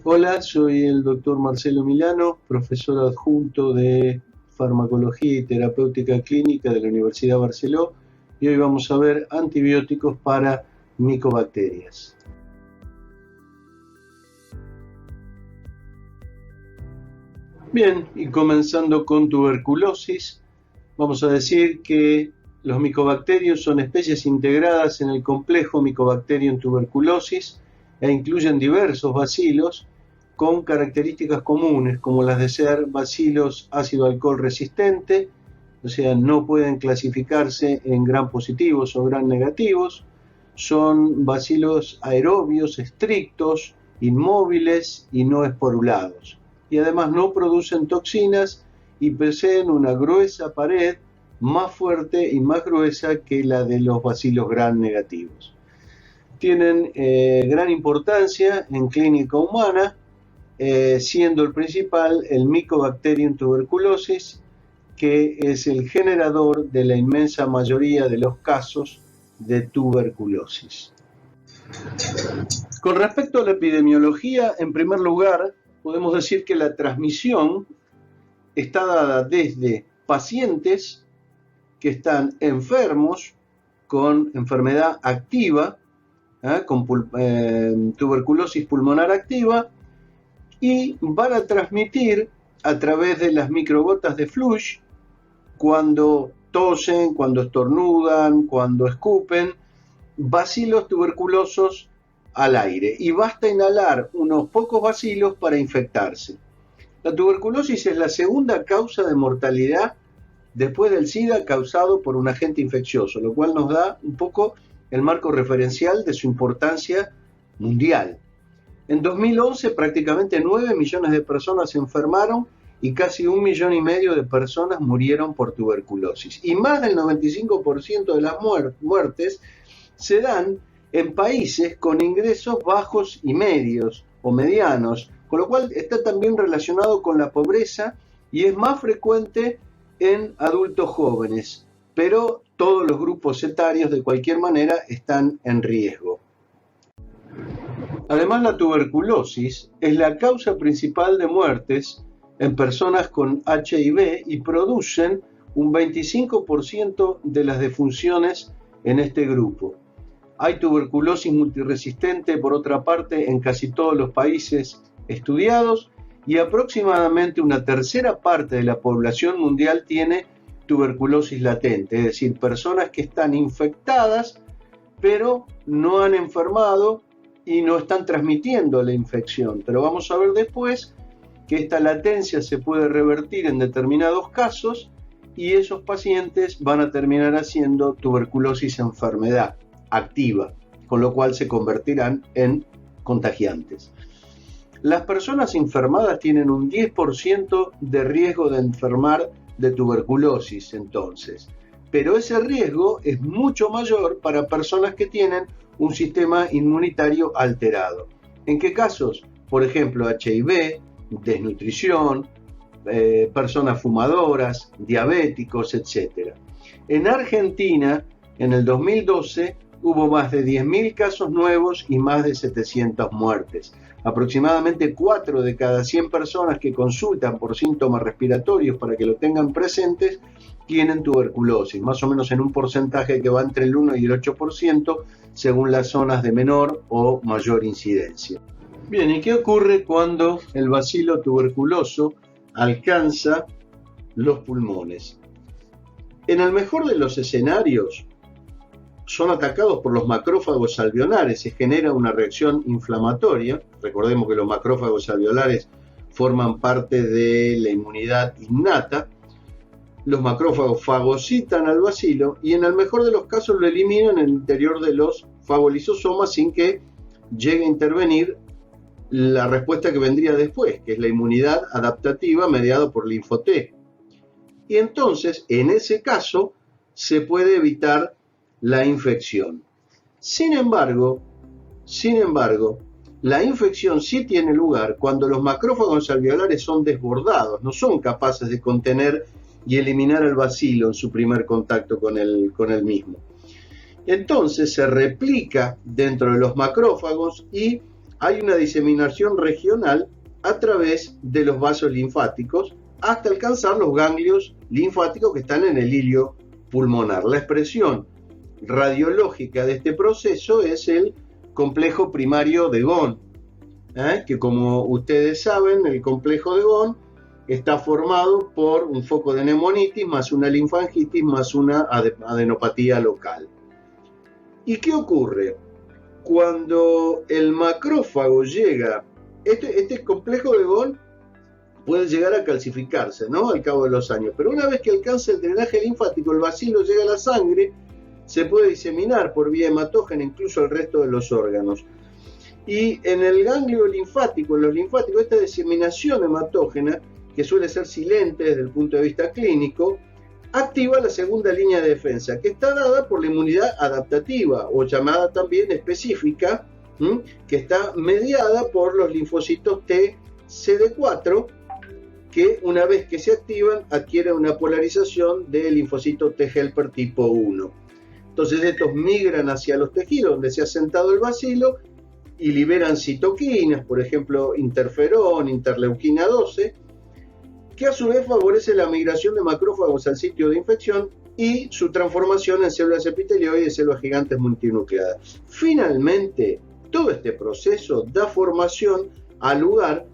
Hola, soy el doctor Marcelo Milano, profesor adjunto de Farmacología y Terapéutica Clínica de la Universidad de Barceló, y hoy vamos a ver antibióticos para micobacterias. Bien, y comenzando con tuberculosis, vamos a decir que los micobacterios son especies integradas en el complejo Mycobacterium tuberculosis e incluyen diversos bacilos con características comunes, como las de ser bacilos ácido alcohol resistente, o sea, no pueden clasificarse en gram positivos o gram negativos, son bacilos aerobios estrictos, inmóviles y no esporulados, y además no producen toxinas y poseen una gruesa pared más fuerte y más gruesa que la de los bacilos gram negativos. Tienen gran importancia en clínica humana, siendo el principal el Mycobacterium tuberculosis, que es el generador de la inmensa mayoría de los casos de tuberculosis. Con respecto a la epidemiología, en primer lugar, podemos decir que la transmisión está dada desde pacientes que están enfermos con enfermedad activa, con tuberculosis pulmonar activa, y van a transmitir a través de las microgotas de flush cuando tosen, cuando estornudan, cuando escupen, bacilos tuberculosos al aire, y basta inhalar unos pocos bacilos para infectarse. La tuberculosis es la segunda causa de mortalidad después del SIDA causado por un agente infeccioso, lo cual nos da un poco el marco referencial de su importancia mundial. En 2011 prácticamente 9 millones de personas se enfermaron y casi 1,5 millones de personas murieron por tuberculosis. Y más del 95% de las muertes se dan en países con ingresos bajos y medios o medianos, con lo cual está también relacionado con la pobreza y es más frecuente en adultos jóvenes, pero todos los grupos etarios de cualquier manera están en riesgo. Además, la tuberculosis es la causa principal de muertes en personas con HIV y producen un 25% de las defunciones en este grupo. Hay tuberculosis multiresistente, por otra parte, en casi todos los países estudiados, y aproximadamente una tercera parte de la población mundial tiene tuberculosis latente, es decir, personas que están infectadas pero no han enfermado y no están transmitiendo la infección. Pero vamos a ver después que esta latencia se puede revertir en determinados casos y esos pacientes van a terminar haciendo tuberculosis enfermedad activa, con lo cual se convertirán en contagiantes. Las personas enfermadas tienen un 10% de riesgo de enfermar de tuberculosis entonces, pero ese riesgo es mucho mayor para personas que tienen un sistema inmunitario alterado. ¿En qué casos? Por ejemplo, HIV, desnutrición, personas fumadoras, diabéticos, etc. En Argentina, en el 2012, hubo más de 10.000 casos nuevos y más de 700 muertes. Aproximadamente 4 de cada 100 personas que consultan por síntomas respiratorios para que lo tengan presentes tienen tuberculosis, más o menos en un porcentaje que va entre el 1 y el 8% según las zonas de menor o mayor incidencia. Bien, ¿y qué ocurre cuando el bacilo tuberculoso alcanza los pulmones? En el mejor de los escenarios, son atacados por los macrófagos alveolares, se genera una reacción inflamatoria. Recordemos que los macrófagos alveolares forman parte de la inmunidad innata. Los macrófagos fagocitan al bacilo y en el mejor de los casos lo eliminan en el interior de los fagolisosomas sin que llegue a intervenir la respuesta que vendría después, que es la inmunidad adaptativa mediada por linfo T. Y entonces, en ese caso, se puede evitar la infección. Sin embargo, la infección sí tiene lugar cuando los macrófagos alveolares son desbordados, no son capaces de contener y eliminar el bacilo en su primer contacto con el mismo. Entonces se replica dentro de los macrófagos y hay una diseminación regional a través de los vasos linfáticos hasta alcanzar los ganglios linfáticos que están en el hilio pulmonar. La expresión radiológica de este proceso es el complejo primario de Ghon, que como ustedes saben, el complejo de Ghon está formado por un foco de neumonitis más una linfangitis más una adenopatía local. ¿Y qué ocurre? Cuando el macrófago llega, este complejo de Ghon puede llegar a calcificarse, ¿no?, al cabo de los años, pero una vez que alcanza el drenaje linfático, el bacilo llega a la sangre, se puede diseminar por vía hematógena incluso al resto de los órganos. Y en el ganglio linfático, en los linfáticos, esta diseminación hematógena, que suele ser silente desde el punto de vista clínico, activa la segunda línea de defensa, que está dada por la inmunidad adaptativa, o llamada también específica, que está mediada por los linfocitos T CD4, que una vez que se activan adquieren una polarización del linfocito T helper tipo 1. Entonces estos migran hacia los tejidos donde se ha sentado el bacilo y liberan citoquinas, por ejemplo interferón, interleuquina 12, que a su vez favorece la migración de macrófagos al sitio de infección y su transformación en células epitelioides y células gigantes multinucleadas. Finalmente, todo este proceso da lugar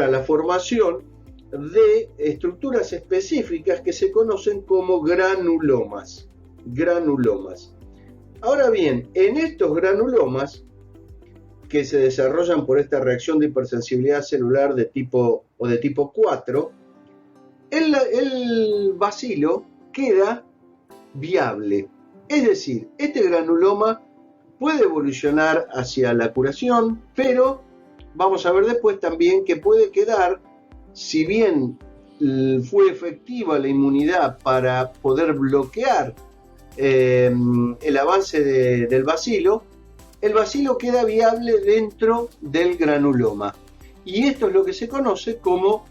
a la formación de estructuras específicas que se conocen como granulomas. Ahora bien, en estos granulomas, que se desarrollan por esta reacción de hipersensibilidad celular de tipo 4, el bacilo queda viable. Es decir, este granuloma puede evolucionar hacia la curación, pero vamos a ver después también que puede quedar, si bien fue efectiva la inmunidad para poder bloquear el avance del bacilo, el bacilo queda viable dentro del granuloma. Y esto es lo que se conoce como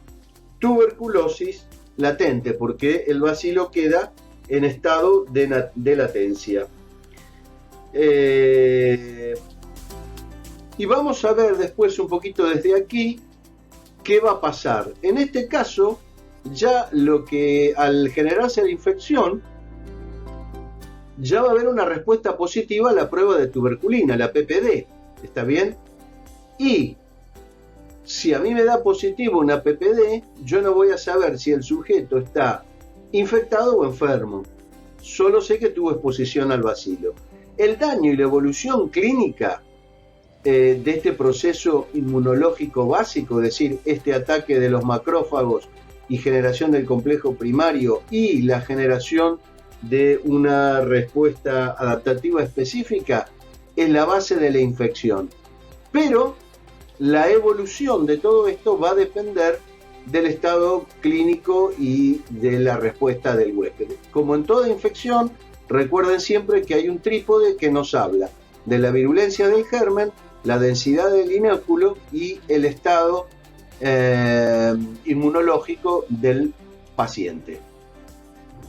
tuberculosis latente, porque el bacilo queda en estado de latencia. Y vamos a ver después un poquito desde aquí qué va a pasar. En este caso, ya al generarse la infección, ya va a haber una respuesta positiva a la prueba de tuberculina, la PPD, ¿está bien? Y si a mí me da positivo una PPD, yo no voy a saber si el sujeto está infectado o enfermo. Solo sé que tuvo exposición al bacilo. El daño y la evolución clínica de este proceso inmunológico básico, es decir, este ataque de los macrófagos y generación del complejo primario y la generación de una respuesta adaptativa específica, es la base de la infección. Pero la evolución de todo esto va a depender del estado clínico y de la respuesta del huésped. Como en toda infección, recuerden siempre que hay un trípode que nos habla de la virulencia del germen, la densidad del inóculo y el estado inmunológico del paciente.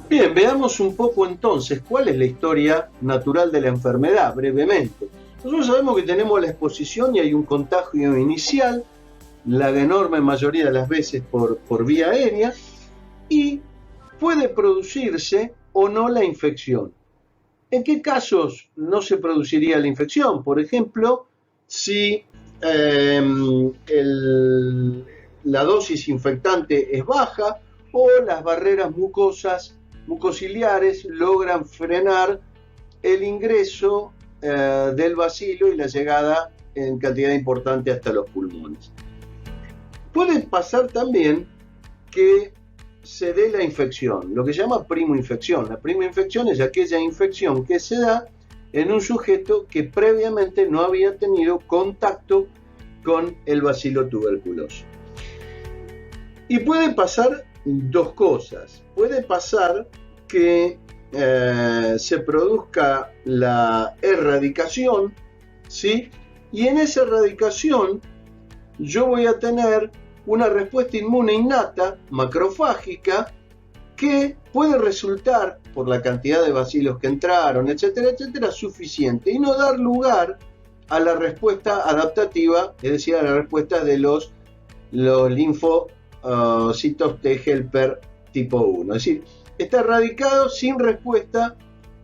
Bien, veamos un poco entonces cuál es la historia natural de la enfermedad, brevemente. Nosotros sabemos que tenemos la exposición y hay un contagio inicial, la enorme mayoría de las veces por vía aérea, y puede producirse o no la infección. ¿En qué casos no se produciría la infección? Por ejemplo, si la dosis infectante es baja o las barreras mucociliares logran frenar el ingreso del bacilo y la llegada en cantidad importante hasta los pulmones. Puede pasar también que se dé la infección, lo que se llama primoinfección. La primoinfección es aquella infección que se da en un sujeto que previamente no había tenido contacto con el bacilo tuberculoso. Y puede pasar dos cosas. Puede pasar que se produzca la erradicación, ¿sí? Y en esa erradicación yo voy a tener una respuesta inmune innata, macrofágica, que puede resultar, por la cantidad de bacilos que entraron, etcétera, etcétera, suficiente y no dar lugar a la respuesta adaptativa, es decir, a la respuesta de los linfocitos T helper tipo 1. Es decir, está erradicado sin respuesta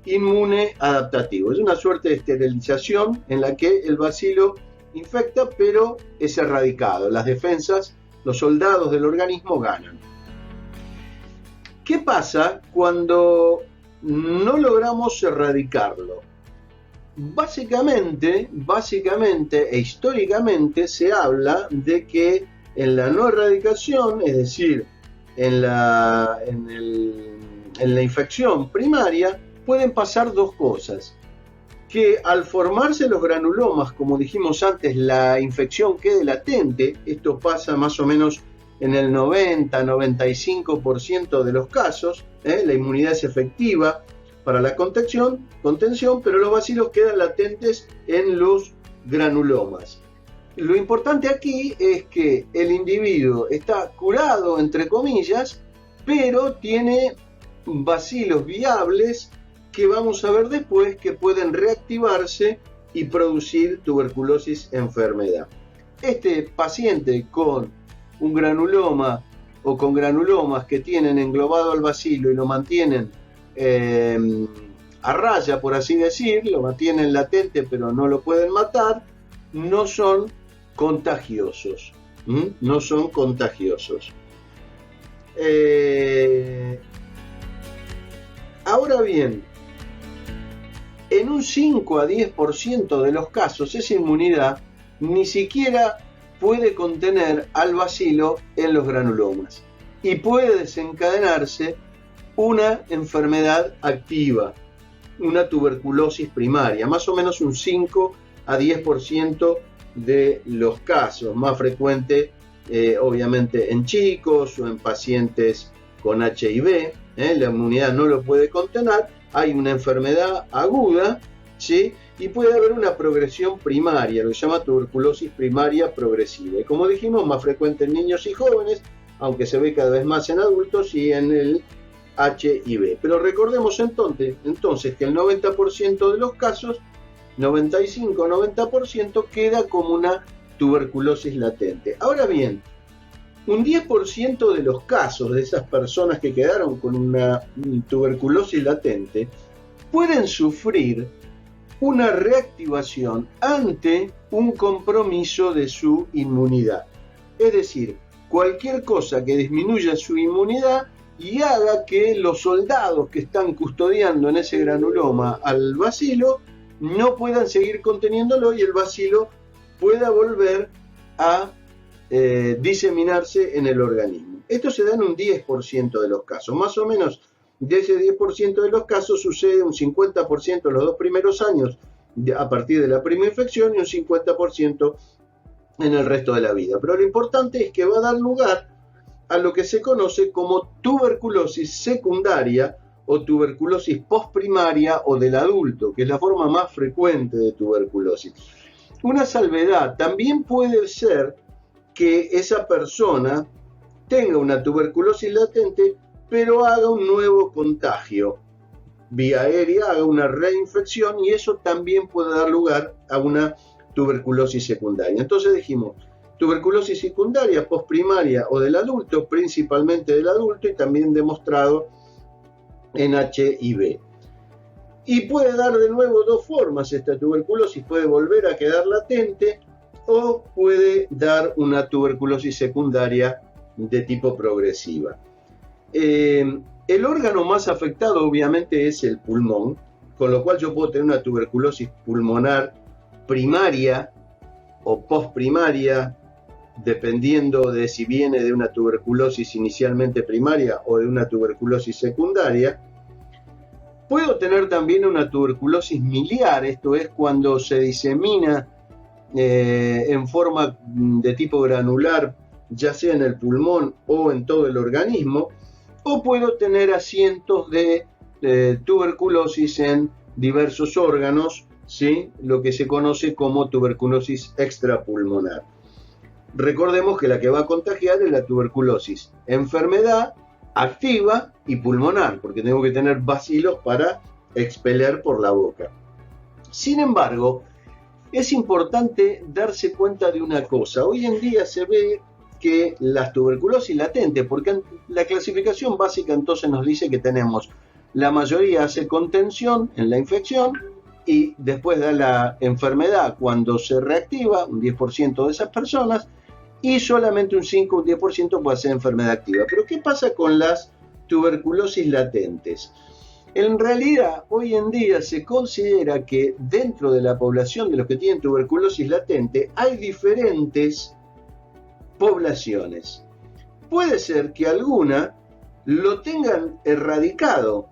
inmune adaptativa. Es una suerte de esterilización en la que el bacilo infecta, pero es erradicado. Las defensas, los soldados del organismo ganan. ¿Qué pasa cuando no logramos erradicarlo? Básicamente e históricamente se habla de que en la no erradicación, es decir, en la infección primaria, pueden pasar dos cosas. Que al formarse los granulomas, como dijimos antes, la infección quede latente. Esto pasa más o menos en el 90-95% de los casos. La inmunidad es efectiva para la contención, pero los bacilos quedan latentes en los granulomas. Lo importante aquí es que el individuo está curado, entre comillas, pero tiene bacilos viables que vamos a ver después que pueden reactivarse y producir tuberculosis enfermedad. Este paciente con un granuloma o con granulomas que tienen englobado al bacilo y lo mantienen a raya, por así decir, lo mantienen latente pero no lo pueden matar, no son contagiosos. No son contagiosos. Ahora bien, en un 5 a 10% de los casos esa inmunidad ni siquiera puede contener al bacilo en los granulomas y puede desencadenarse una enfermedad activa, una tuberculosis primaria, más o menos un 5 a 10% de los casos, más frecuente obviamente en chicos o en pacientes con HIV. La inmunidad no lo puede contener, hay una enfermedad aguda, ¿sí? Y puede haber una progresión primaria, lo que se llama tuberculosis primaria progresiva. Y como dijimos, más frecuente en niños y jóvenes, aunque se ve cada vez más en adultos y en el HIV. Pero recordemos entonces que el 90% de los casos, 95-90%, queda como una tuberculosis latente. Ahora bien, un 10% de los casos de esas personas que quedaron con una tuberculosis latente pueden sufrir una reactivación ante un compromiso de su inmunidad. Es decir, cualquier cosa que disminuya su inmunidad y haga que los soldados que están custodiando en ese granuloma al bacilo no puedan seguir conteniéndolo y el bacilo pueda volver a diseminarse en el organismo. Esto se da en un 10% de los casos. Más o menos de ese 10% de los casos sucede un 50% en los 2 primeros años a partir de la primera infección y un 50% en el resto de la vida. Pero lo importante es que va a dar lugar a lo que se conoce como tuberculosis secundaria o tuberculosis postprimaria o del adulto, que es la forma más frecuente de tuberculosis. Una salvedad, también puede ser que esa persona tenga una tuberculosis latente, pero haga un nuevo contagio vía aérea, haga una reinfección y eso también puede dar lugar a una tuberculosis secundaria. Entonces dijimos, tuberculosis secundaria, postprimaria o del adulto, principalmente del adulto y también demostrado en HIV. Y puede dar de nuevo dos formas esta tuberculosis, puede volver a quedar latente o puede dar una tuberculosis secundaria de tipo progresiva. El órgano más afectado obviamente es el pulmón, con lo cual yo puedo tener una tuberculosis pulmonar primaria o postprimaria, dependiendo de si viene de una tuberculosis inicialmente primaria o de una tuberculosis secundaria. Puedo tener también una tuberculosis miliar, esto es cuando se disemina en forma de tipo granular, ya sea en el pulmón o en todo el organismo, o puedo tener asientos de tuberculosis en diversos órganos, ¿sí? Lo que se conoce como tuberculosis extrapulmonar. Recordemos que la que va a contagiar es la tuberculosis enfermedad activa y pulmonar, porque tengo que tener bacilos para expeler por la boca. Sin embargo, es importante darse cuenta de una cosa. Hoy en día se ve que las tuberculosis latentes, porque la clasificación básica entonces nos dice que tenemos, la mayoría hace contención en la infección y después da la enfermedad cuando se reactiva, un 10% de esas personas, y solamente un 5 o un 10% puede ser enfermedad activa. Pero ¿qué pasa con las tuberculosis latentes? En realidad, hoy en día se considera que dentro de la población de los que tienen tuberculosis latente hay diferentes poblaciones. Puede ser que alguna lo tengan erradicado,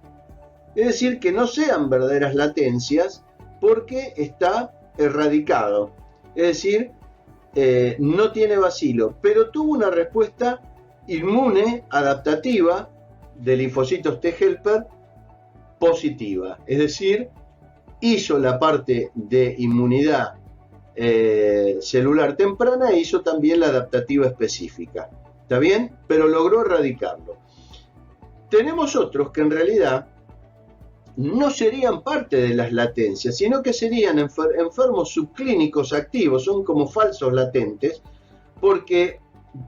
es decir, que no sean verdaderas latencias porque está erradicado, es decir, no tiene bacilo, pero tuvo una respuesta inmune adaptativa de linfocitos T helper positiva, es decir, hizo la parte de inmunidad celular temprana e hizo también la adaptativa específica. ¿Está bien? Pero logró erradicarlo. Tenemos otros que en realidad no serían parte de las latencias, sino que serían enfermos subclínicos activos, son como falsos latentes, porque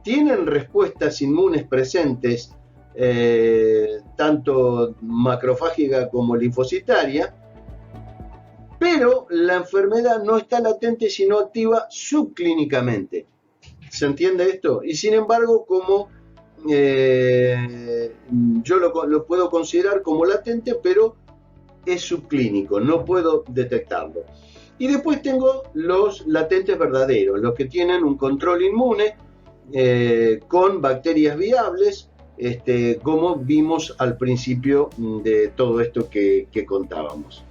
tienen respuestas inmunes presentes, tanto macrofágica como linfocitaria, pero la enfermedad no está latente sino activa subclínicamente. ¿Se entiende esto? Y sin embargo, como yo lo puedo considerar como latente, pero es subclínico, no puedo detectarlo. Y después tengo los latentes verdaderos, los que tienen un control inmune con bacterias viables, como vimos al principio de todo esto que contábamos.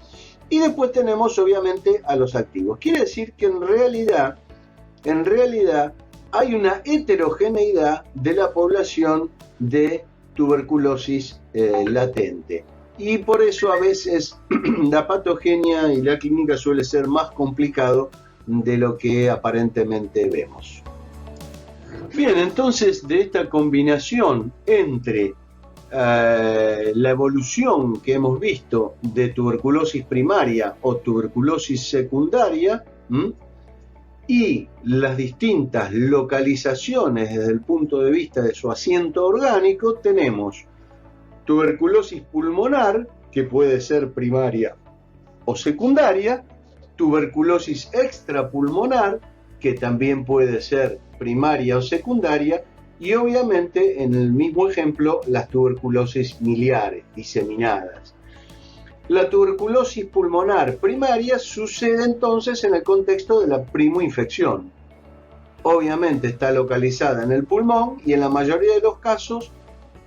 Y después tenemos obviamente a los activos. Quiere decir que en realidad hay una heterogeneidad de la población de tuberculosis latente. Y por eso a veces la patogenia y la clínica suele ser más complicado de lo que aparentemente vemos. Bien, entonces de esta combinación entre la evolución que hemos visto de tuberculosis primaria o tuberculosis secundaria y las distintas localizaciones desde el punto de vista de su asiento orgánico, tenemos tuberculosis pulmonar, que puede ser primaria o secundaria, tuberculosis extrapulmonar, que también puede ser primaria o secundaria, y obviamente en el mismo ejemplo las tuberculosis miliares, diseminadas. La tuberculosis pulmonar primaria sucede entonces en el contexto de la primoinfección. Obviamente está localizada en el pulmón y en la mayoría de los casos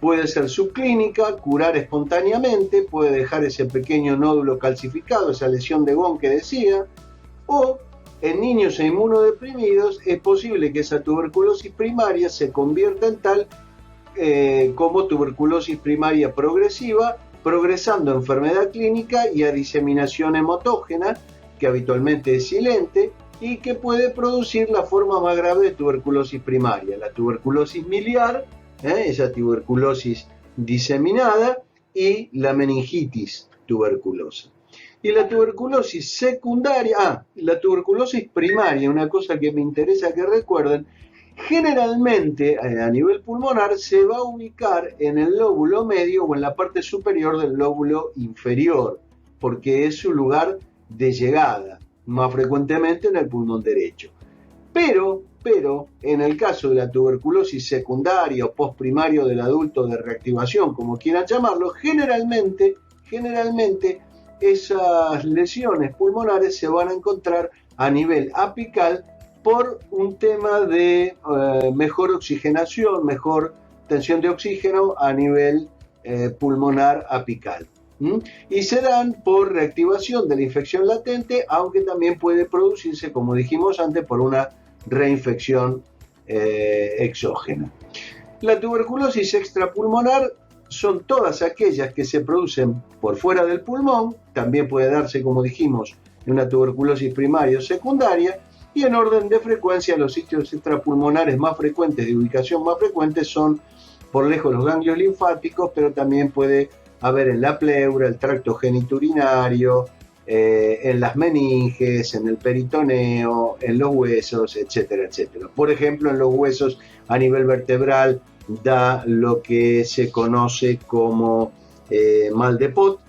puede ser subclínica, curar espontáneamente, puede dejar ese pequeño nódulo calcificado, esa lesión de Gón que decía, o en niños e inmunodeprimidos es posible que esa tuberculosis primaria se convierta en tal como tuberculosis primaria progresiva, progresando a enfermedad clínica y a diseminación hematógena, que habitualmente es silente y que puede producir la forma más grave de tuberculosis primaria, la tuberculosis miliar, esa tuberculosis diseminada, y la meningitis tuberculosa. Y la tuberculosis secundaria, la tuberculosis primaria, una cosa que me interesa que recuerden, generalmente a nivel pulmonar se va a ubicar en el lóbulo medio o en la parte superior del lóbulo inferior, porque es su lugar de llegada, más frecuentemente en el pulmón derecho. Pero en el caso de la tuberculosis secundaria o postprimario del adulto de reactivación, como quieran llamarlo, generalmente esas lesiones pulmonares se van a encontrar a nivel apical por un tema de mejor oxigenación, mejor tensión de oxígeno a nivel pulmonar apical. Y se dan por reactivación de la infección latente, aunque también puede producirse, como dijimos antes, por una reinfección exógena. La tuberculosis extrapulmonar son todas aquellas que se producen por fuera del pulmón, también puede darse, como dijimos, en una tuberculosis primaria o secundaria, y en orden de frecuencia los sitios extrapulmonares más frecuentes, de ubicación más frecuente, son por lejos los ganglios linfáticos, pero también puede haber en la pleura, el tracto genitourinario, en las meninges, en el peritoneo, en los huesos, etcétera, etcétera. Por ejemplo, en los huesos a nivel vertebral da lo que se conoce como mal de Pot,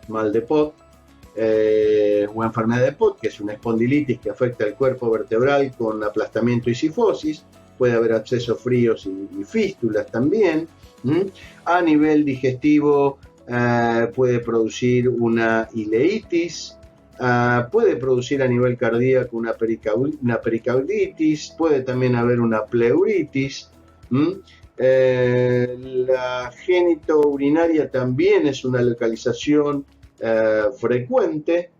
mal de Pot, o enfermedad de Pot, que es una espondilitis que afecta el cuerpo vertebral con aplastamiento y cifosis. Puede haber abscesos fríos y fístulas también. A nivel digestivo puede producir una ileitis, puede producir a nivel cardíaco una pericarditis, puede también haber una pleuritis. La genitourinaria también es una localización frecuente,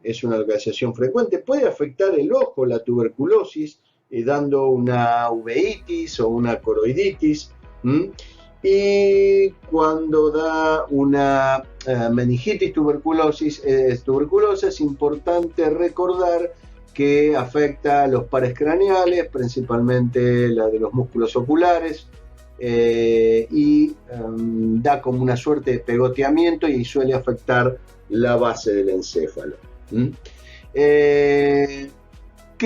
puede afectar el ojo, la tuberculosis, dando una uveitis o una coroiditis. Y cuando da una meningitis tuberculosa, es importante recordar que afecta a los pares craneales, principalmente la de los músculos oculares, y da como una suerte de pegoteamiento y suele afectar la base del encéfalo. ¿Qué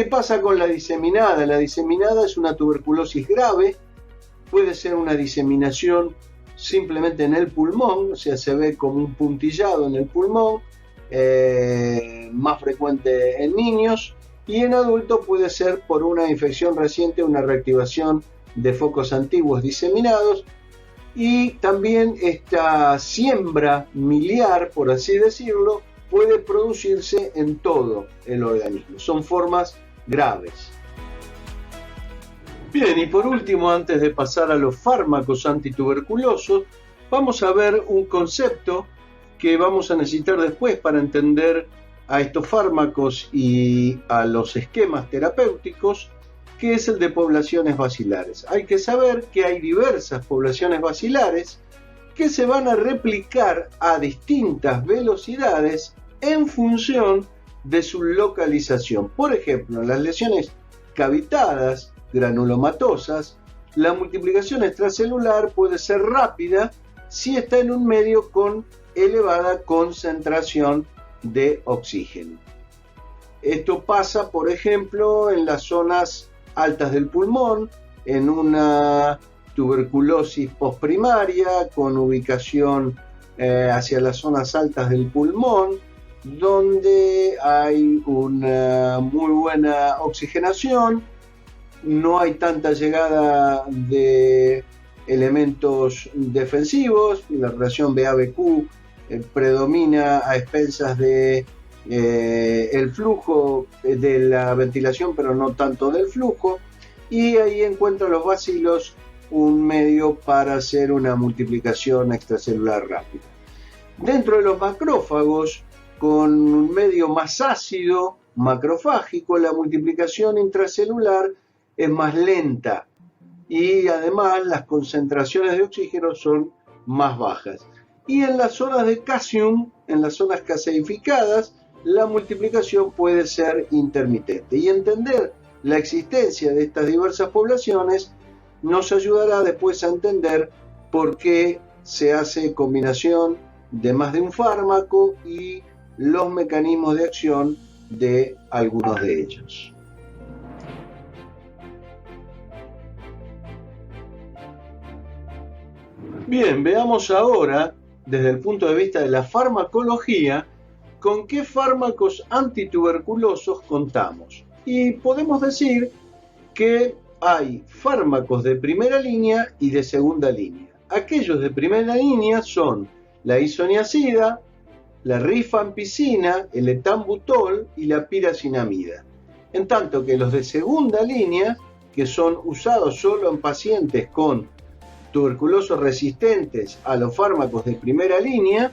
pasa con la diseminada? La diseminada es una tuberculosis grave. Puede ser una diseminación simplemente en el pulmón, o sea, se ve como un puntillado en el pulmón, más frecuente en niños, y en adultos puede ser por una infección reciente, una reactivación de focos antiguos diseminados, y también esta siembra miliar, por así decirlo, puede producirse en todo el organismo. Son formas graves. Bien, y por último, antes de pasar a los fármacos antituberculosos, vamos a ver un concepto que vamos a necesitar después para entender a estos fármacos y a los esquemas terapéuticos, que es el de poblaciones bacilares. Hay que saber que hay diversas poblaciones bacilares que se van a replicar a distintas velocidades en función de su localización. Por ejemplo, en las lesiones cavitadas, granulomatosas, la multiplicación extracelular puede ser rápida si está en un medio con elevada concentración de oxígeno. Esto pasa, por ejemplo, en las zonas altas del pulmón, en una tuberculosis postprimaria con ubicación hacia las zonas altas del pulmón, donde hay una muy buena oxigenación, no hay tanta llegada de elementos defensivos, la relación BA-BQ predomina a expensas de el flujo de la ventilación, pero no tanto del flujo, y ahí encuentran los bacilos un medio para hacer una multiplicación extracelular rápida. Dentro de los macrófagos, con un medio más ácido macrofágico, la multiplicación intracelular es más lenta y además las concentraciones de oxígeno son más bajas. Y en las zonas de calcium, en las zonas caseificadas, la multiplicación puede ser intermitente. Y entender la existencia de estas diversas poblaciones nos ayudará después a entender por qué se hace combinación de más de un fármaco y los mecanismos de acción de algunos de ellos. Bien, veamos ahora, desde el punto de vista de la farmacología, con qué fármacos antituberculosos contamos. Y podemos decir que hay fármacos de primera línea y de segunda línea. Aquellos de primera línea son la isoniazida, la rifampicina, el etambutol y la piracinamida. En tanto que los de segunda línea, que son usados solo en pacientes con tuberculosos resistentes a los fármacos de primera línea,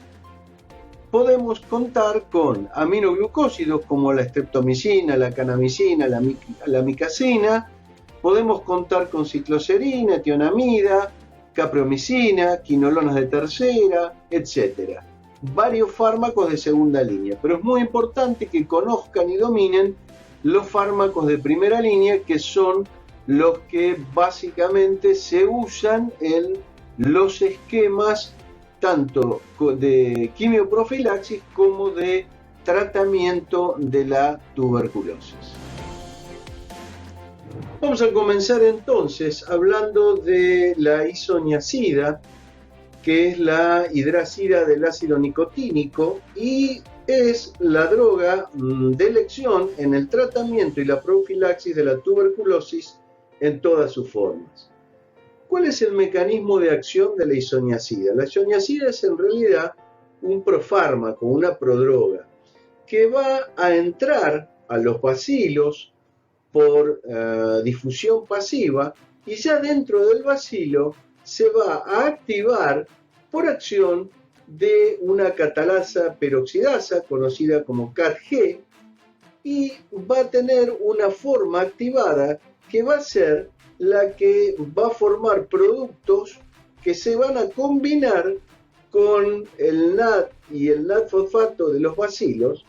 podemos contar con aminoglucósidos como la streptomicina, la kanamicina, la micacina. Podemos contar con cicloserina, tionamida, capreomicina, quinolonas de tercera, etc. Varios fármacos de segunda línea, pero es muy importante que conozcan y dominen los fármacos de primera línea, que son los que básicamente se usan en los esquemas tanto de quimioprofilaxis como de tratamiento de la tuberculosis. Vamos a comenzar entonces hablando de la isoniazida, que es la hidracida del ácido nicotínico y es la droga de elección en el tratamiento y la profilaxis de la tuberculosis en todas sus formas. ¿Cuál es el mecanismo de acción de la isoniazida? La isoniazida es en realidad un profármaco, una prodroga, que va a entrar a los bacilos por difusión pasiva y ya dentro del bacilo se va a activar por acción de una catalasa peroxidasa conocida como CATG y va a tener una forma activada que va a ser la que va a formar productos que se van a combinar con el NAD y el NAD-fosfato de los bacilos,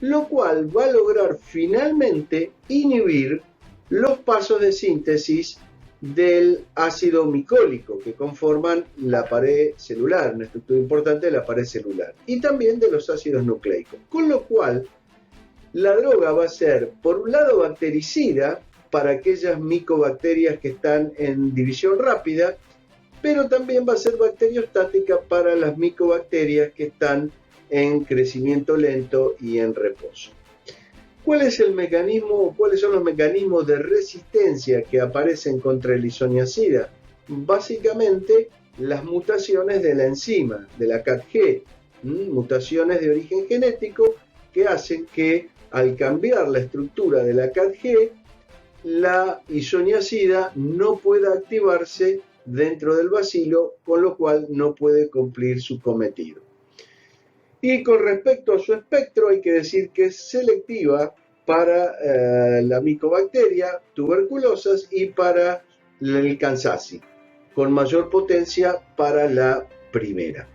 lo cual va a lograr finalmente inhibir los pasos de síntesis del ácido micólico que conforman la pared celular, una estructura importante de la pared celular, y también de los ácidos nucleicos. Con lo cual, la droga va a ser, por un lado, bactericida para aquellas micobacterias que están en división rápida, pero también va a ser bacteriostática para las micobacterias que están en crecimiento lento y en reposo. ¿Cuál es el mecanismo, cuáles son los mecanismos de resistencia que aparecen contra el isoniazida? Básicamente, las mutaciones de la enzima, de la CATG, mutaciones de origen genético que hacen que al cambiar la estructura de la CATG, la isoniazida no pueda activarse dentro del bacilo, con lo cual no puede cumplir su cometido. Y con respecto a su espectro, hay que decir que es selectiva para la micobacteria tuberculosas y para el Kansasi, con mayor potencia para la primera.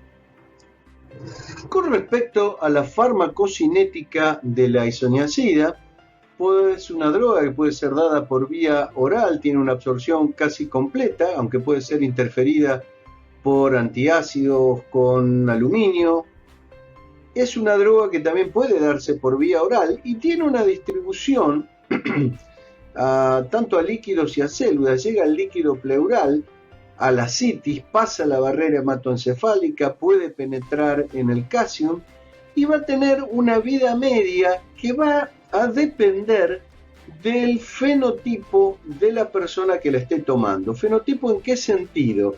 Con respecto a la farmacocinética de la isoniazida, es una droga que puede ser dada por vía oral, tiene una absorción casi completa, aunque puede ser interferida por antiácidos con aluminio. Es una droga que también puede darse por vía oral y tiene una distribución tanto a líquidos y a células. Llega al líquido pleural, a la citis, pasa la barrera hematoencefálica, puede penetrar en el cásium y va a tener una vida media que va a depender del fenotipo de la persona que la esté tomando. ¿Fenotipo en qué sentido?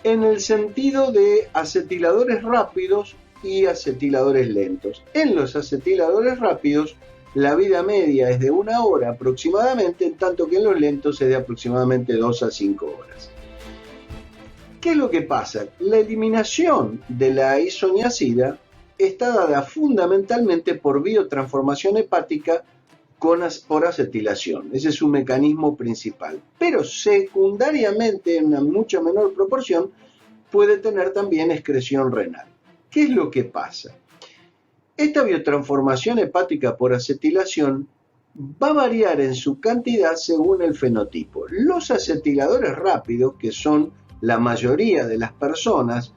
En el sentido de acetiladores rápidos y acetiladores lentos. En los acetiladores rápidos, la vida media es de 1 hora aproximadamente, en tanto que en los lentos es de aproximadamente 2 a 5 horas. ¿Qué es lo que pasa? La eliminación de la isoniazida está dada fundamentalmente por biotransformación hepática por acetilación. Ese es su mecanismo principal. Pero secundariamente, en una mucha menor proporción, puede tener también excreción renal. ¿Qué es lo que pasa? Esta biotransformación hepática por acetilación va a variar en su cantidad según el fenotipo. Los acetiladores rápidos, que son la mayoría de las personas,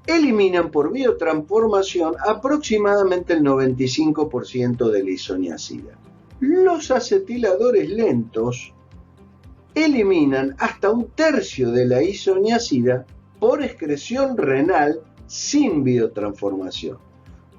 eliminan por biotransformación aproximadamente el 95% de la isoniazida. Los acetiladores lentos eliminan hasta 1/3 de la isoniazida por excreción renal sin biotransformación.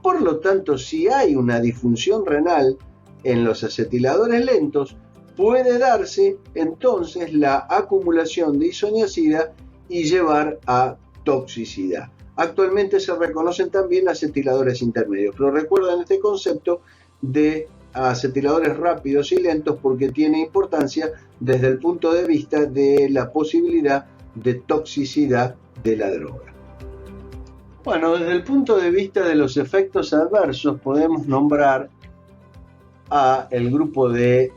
Por lo tanto, si hay una disfunción renal en los acetiladores lentos, puede darse entonces la acumulación de isoniazida y llevar a toxicidad. Actualmente se reconocen también acetiladores intermedios, pero recuerden este concepto de acetiladores rápidos y lentos porque tiene importancia desde el punto de vista de la posibilidad de toxicidad de la droga. Bueno, desde el punto de vista de los efectos adversos podemos nombrar a el grupo de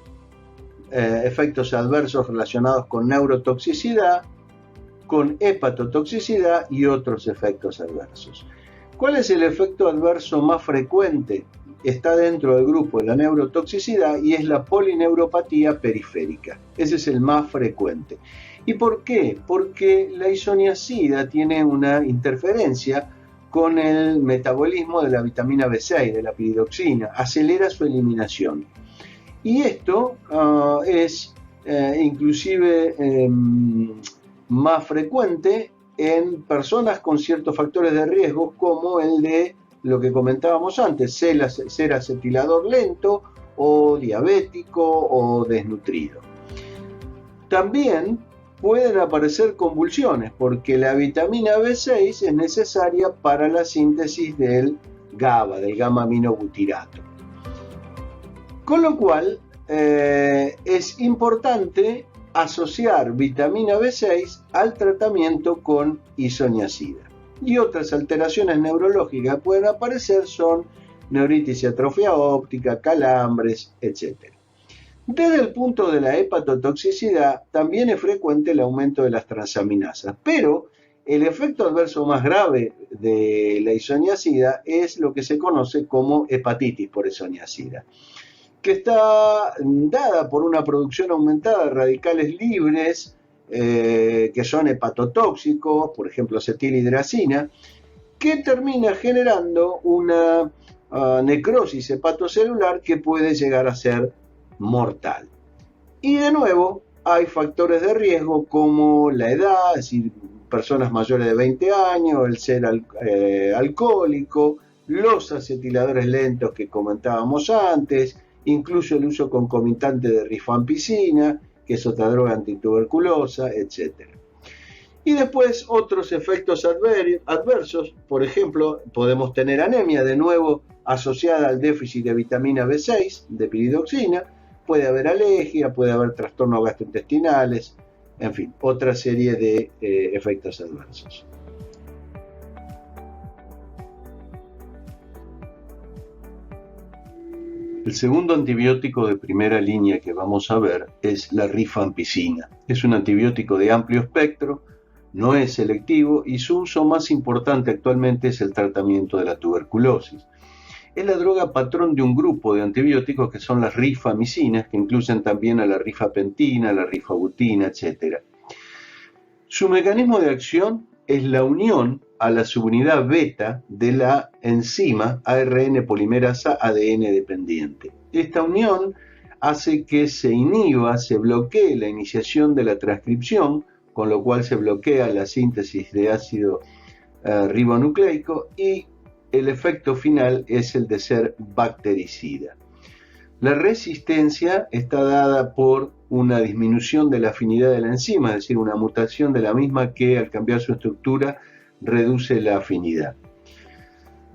efectos adversos relacionados con neurotoxicidad, con hepatotoxicidad y otros efectos adversos. ¿Cuál es el efecto adverso más frecuente? Está dentro del grupo de la neurotoxicidad y es la polineuropatía periférica. Ese es el más frecuente. ¿Y por qué? Porque la isoniazida tiene una interferencia con el metabolismo de la vitamina B6, de la piridoxina, acelera su eliminación. Y esto es inclusive más frecuente en personas con ciertos factores de riesgo, como el de lo que comentábamos antes, ser acetilador lento o diabético o desnutrido. También pueden aparecer convulsiones porque la vitamina B6 es necesaria para la síntesis del GABA, del gamma-aminobutirato. Con lo cual es importante asociar vitamina B6 al tratamiento con isoniazida. Y otras alteraciones neurológicas que pueden aparecer son neuritis y atrofia óptica, calambres, etc. Desde el punto de la hepatotoxicidad, también es frecuente el aumento de las transaminasas, pero el efecto adverso más grave de la isoniazida es lo que se conoce como hepatitis por isoniazida, que está dada por una producción aumentada de radicales libres que son hepatotóxicos, por ejemplo acetilhidracina, que termina generando una necrosis hepatocelular que puede llegar a ser mortal. Y de nuevo hay factores de riesgo como la edad, es decir, personas mayores de 20 años, el ser alcohólico, los acetiladores lentos que comentábamos antes, incluso el uso concomitante de rifampicina, que es otra droga antituberculosa, etc. Y después otros efectos adversos, por ejemplo, podemos tener anemia, de nuevo asociada al déficit de vitamina B6, de piridoxina, puede haber alergia, puede haber trastornos gastrointestinales, en fin, otra serie de efectos adversos. El segundo antibiótico de primera línea que vamos a ver es la rifampicina. Es un antibiótico de amplio espectro, no es selectivo y su uso más importante actualmente es el tratamiento de la tuberculosis. Es la droga patrón de un grupo de antibióticos que son las rifamicinas, que incluyen también a la rifapentina, la rifabutina, etc. Su mecanismo de acción es la unión a la subunidad beta de la enzima ARN polimerasa ADN dependiente. Esta unión hace que se inhiba, se bloquee la iniciación de la transcripción, con lo cual se bloquea la síntesis de ácido ribonucleico y el efecto final es el de ser bactericida. La resistencia está dada por una disminución de la afinidad de la enzima, es decir, una mutación de la misma que al cambiar su estructura reduce la afinidad.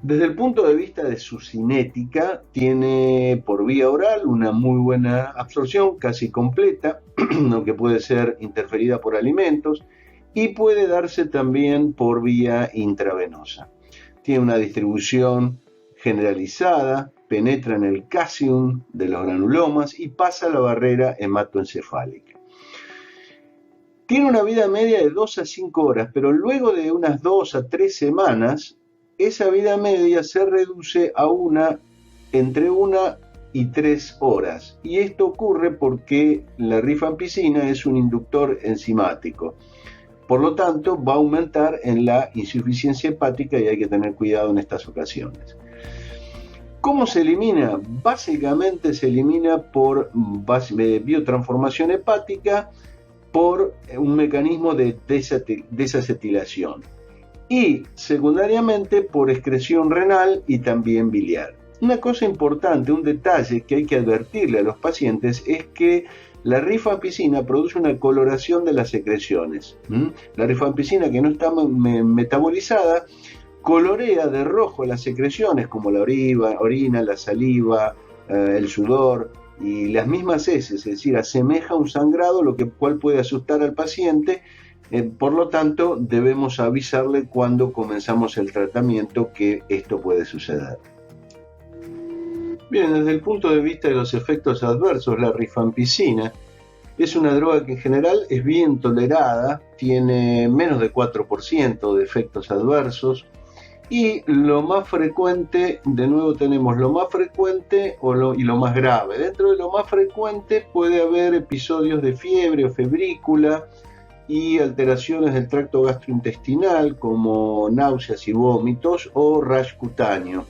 Desde el punto de vista de su cinética, tiene por vía oral una muy buena absorción, casi completa, aunque puede ser interferida por alimentos, y puede darse también por vía intravenosa. Tiene una distribución generalizada, penetra en el cásium de los granulomas y pasa la barrera hematoencefálica. Tiene una vida media de 2 a 5 horas, pero luego de unas 2 a 3 semanas, esa vida media se reduce a entre 1 y 3 horas. Y esto ocurre porque la rifampicina es un inductor enzimático. Por lo tanto, va a aumentar en la insuficiencia hepática y hay que tener cuidado en estas ocasiones. ¿Cómo se elimina? Básicamente se elimina por biotransformación hepática, por un mecanismo de desacetilación y secundariamente por excreción renal y también biliar. Una cosa importante, un detalle que hay que advertirle a los pacientes es que la rifampicina produce una coloración de las secreciones. La rifampicina que no está metabolizada colorea de rojo las secreciones como la orina, la saliva, el sudor y las mismas heces, es decir, asemeja un sangrado, lo cual puede asustar al paciente. Por lo tanto, debemos avisarle cuando comenzamos el tratamiento que esto puede suceder. Bien, desde el punto de vista de los efectos adversos, la rifampicina es una droga que en general es bien tolerada, tiene menos de 4% de efectos adversos y lo más frecuente, de nuevo tenemos lo más frecuente y lo más grave. Dentro de lo más frecuente puede haber episodios de fiebre o febrícula y alteraciones del tracto gastrointestinal como náuseas y vómitos o rash cutáneo.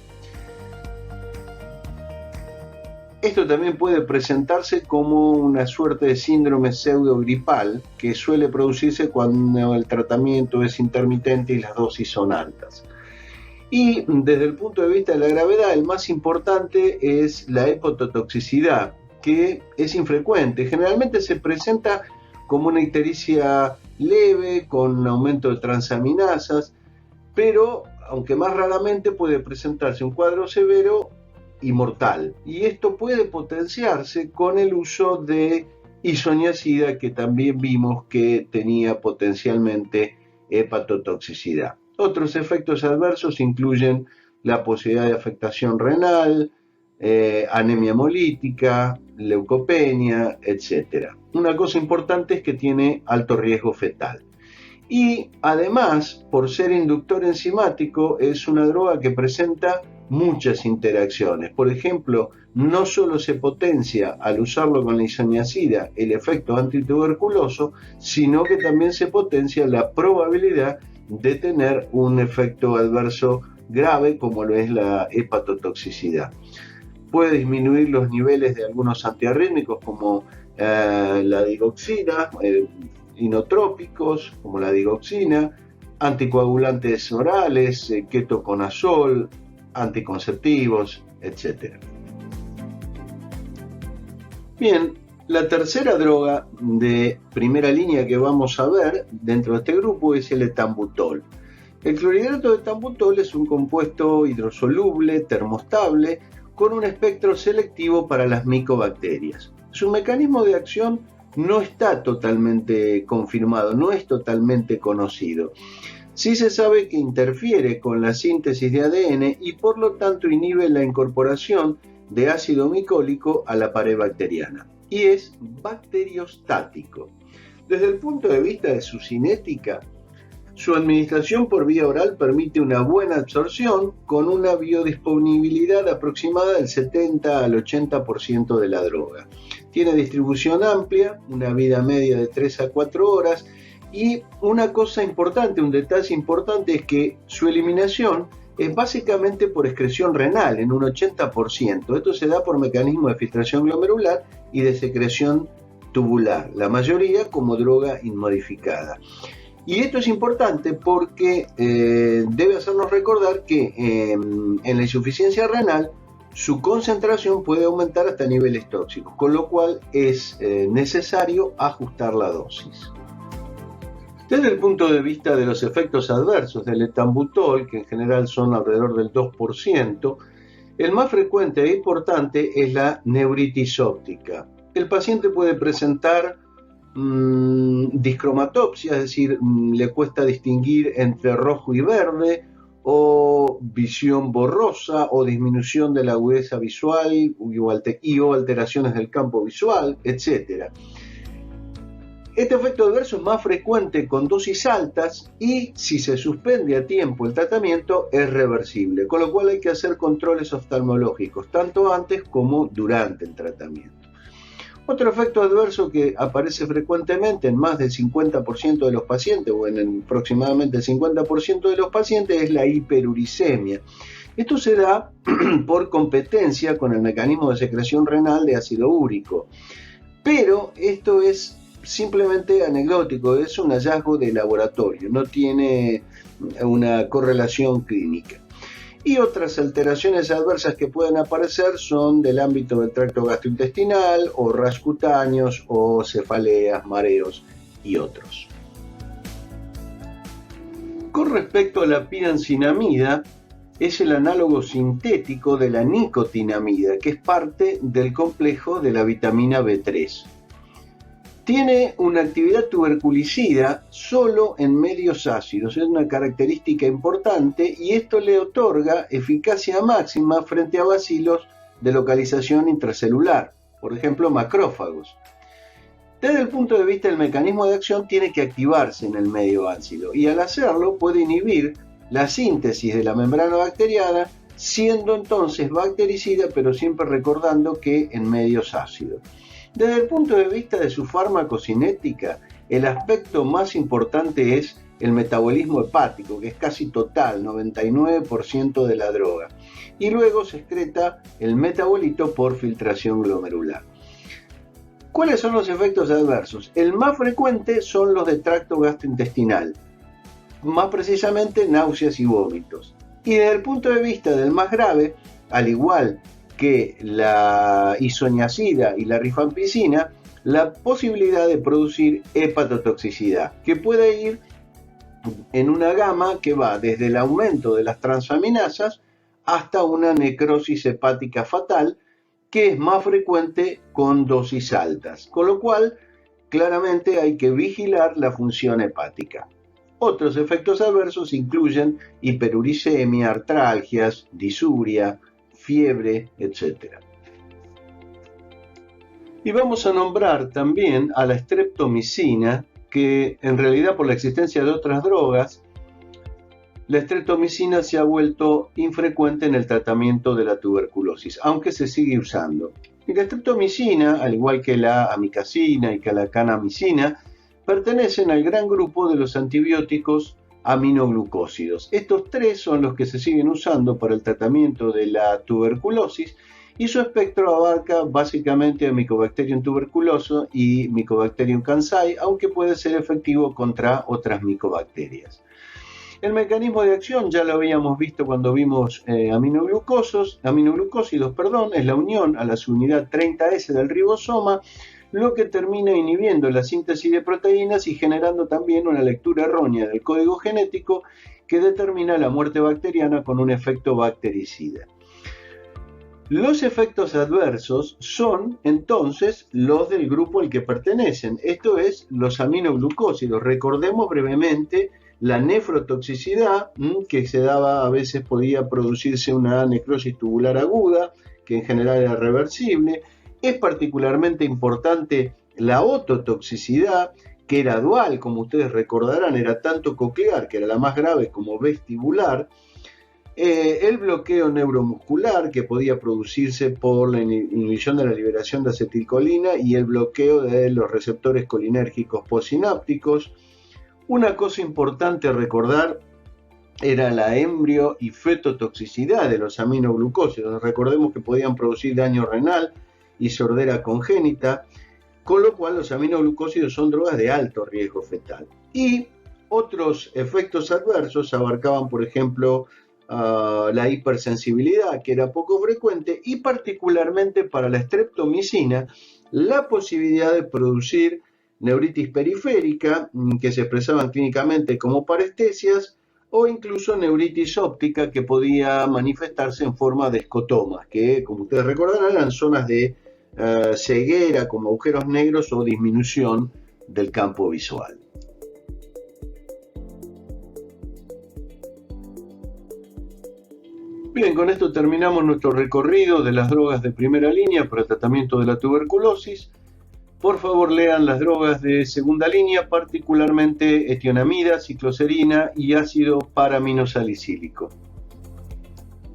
Esto también puede presentarse como una suerte de síndrome pseudogripal que suele producirse cuando el tratamiento es intermitente y las dosis son altas. Y desde el punto de vista de la gravedad, el más importante es la hepatotoxicidad, que es infrecuente. Generalmente se presenta como una ictericia leve con aumento de transaminasas, pero aunque más raramente puede presentarse un cuadro severo y mortal. Y esto puede potenciarse con el uso de isoniazida, que también vimos que tenía potencialmente hepatotoxicidad. Otros efectos adversos incluyen la posibilidad de afectación renal, anemia hemolítica, leucopenia, etc. Una cosa importante es que tiene alto riesgo fetal. Y además, por ser inductor enzimático, es una droga que presenta muchas interacciones. Por ejemplo, no solo se potencia al usarlo con la isoniazida el efecto antituberculoso, sino que también se potencia la probabilidad de tener un efecto adverso grave como lo es la hepatotoxicidad. Puede disminuir los niveles de algunos antiarrítmicos como la digoxina, inotrópicos como la digoxina, anticoagulantes orales, ketoconazol, anticonceptivos, etc. Bien, la tercera droga de primera línea que vamos a ver dentro de este grupo es el etambutol. El clorhidrato de etambutol es un compuesto hidrosoluble, termostable, con un espectro selectivo para las micobacterias. Su mecanismo de acción no está totalmente confirmado, no es totalmente conocido. Sí se sabe que interfiere con la síntesis de ADN y por lo tanto inhibe la incorporación de ácido micólico a la pared bacteriana y es bacteriostático. Desde el punto de vista de su cinética, su administración por vía oral permite una buena absorción con una biodisponibilidad aproximada del 70 al 80% de la droga. Tiene distribución amplia, una vida media de 3 a 4 horas y una cosa importante, un detalle importante es que su eliminación es básicamente por excreción renal en un 80%. Esto se da por mecanismo de filtración glomerular y de secreción tubular, la mayoría como droga inmodificada. Y esto es importante porque debe hacernos recordar que en la insuficiencia renal su concentración puede aumentar hasta niveles tóxicos, con lo cual es necesario ajustar la dosis. Desde el punto de vista de los efectos adversos del etambutol, que en general son alrededor del 2%, el más frecuente e importante es la neuritis óptica. El paciente puede presentar discromatopsia, es decir, le cuesta distinguir entre rojo y verde, o visión borrosa, o disminución de la agudeza visual o alteraciones del campo visual, etc. Este efecto adverso es más frecuente con dosis altas y si se suspende a tiempo el tratamiento es reversible, con lo cual hay que hacer controles oftalmológicos tanto antes como durante el tratamiento. Otro efecto adverso que aparece frecuentemente en más del 50% de los pacientes o en aproximadamente el 50% de los pacientes es la hiperuricemia. Esto se da por competencia con el mecanismo de secreción renal de ácido úrico, pero esto es simplemente anecdótico, es un hallazgo de laboratorio, no tiene una correlación clínica. Y otras alteraciones adversas que pueden aparecer son del ámbito del tracto gastrointestinal, o rash cutáneos, o cefaleas, mareos y otros. Con respecto a la pirancinamida, es el análogo sintético de la nicotinamida, que es parte del complejo de la vitamina B3. Tiene una actividad tuberculicida solo en medios ácidos, es una característica importante y esto le otorga eficacia máxima frente a bacilos de localización intracelular, por ejemplo macrófagos. Desde el punto de vista del mecanismo de acción tiene que activarse en el medio ácido y al hacerlo puede inhibir la síntesis de la membrana bacteriana, siendo entonces bactericida pero siempre recordando que en medios ácidos. Desde el punto de vista de su farmacocinética, el aspecto más importante es el metabolismo hepático, que es casi total, 99% de la droga. Y luego se excreta el metabolito por filtración glomerular. ¿Cuáles son los efectos adversos? El más frecuente son los de tracto gastrointestinal, más precisamente náuseas y vómitos. Y desde el punto de vista del más grave, al igual que la isoniazida y la rifampicina, la posibilidad de producir hepatotoxicidad, que puede ir en una gama que va desde el aumento de las transaminasas hasta una necrosis hepática fatal, que es más frecuente con dosis altas, con lo cual claramente hay que vigilar la función hepática. Otros efectos adversos incluyen hiperuricemia, artralgias, disuria, fiebre, etc. Y vamos a nombrar también a la streptomicina, que en realidad por la existencia de otras drogas, la streptomicina se ha vuelto infrecuente en el tratamiento de la tuberculosis, aunque se sigue usando. Y la streptomicina, al igual que la amikacina y que la kanamicina, pertenecen al gran grupo de los antibióticos aminoglucósidos. Estos tres son los que se siguen usando para el tratamiento de la tuberculosis y su espectro abarca básicamente a Mycobacterium tuberculoso y Mycobacterium cancer, aunque puede ser efectivo contra otras micobacterias. El mecanismo de acción ya lo habíamos visto cuando vimos aminoglucósidos, es la unión a la subunidad 30S del ribosoma, lo que termina inhibiendo la síntesis de proteínas y generando también una lectura errónea del código genético que determina la muerte bacteriana con un efecto bactericida. Los efectos adversos son entonces los del grupo al que pertenecen, esto es los aminoglucósidos. Recordemos brevemente la nefrotoxicidad, que se daba, a veces podía producirse una necrosis tubular aguda, que en general era reversible. Es particularmente importante la ototoxicidad, que era dual, como ustedes recordarán, era tanto coclear, que era la más grave, como vestibular. El bloqueo neuromuscular, que podía producirse por la inhibición de la liberación de acetilcolina y el bloqueo de los receptores colinérgicos postsinápticos. Una cosa importante a recordar era la embrio y fetotoxicidad de los aminoglucósidos. Recordemos que podían producir daño renal y sordera congénita, con lo cual los aminoglucósidos son drogas de alto riesgo fetal. Y otros efectos adversos abarcaban, por ejemplo, la hipersensibilidad, que era poco frecuente, y particularmente para la streptomicina, la posibilidad de producir neuritis periférica, que se expresaban clínicamente como parestesias, o incluso neuritis óptica, que podía manifestarse en forma de escotomas, que, como ustedes recordarán, eran zonas de ceguera, como agujeros negros o disminución del campo visual. Bien, con esto terminamos nuestro recorrido de las drogas de primera línea para el tratamiento de la tuberculosis. Por favor, lean las drogas de segunda línea, particularmente etionamida, cicloserina y ácido paraminosalicílico.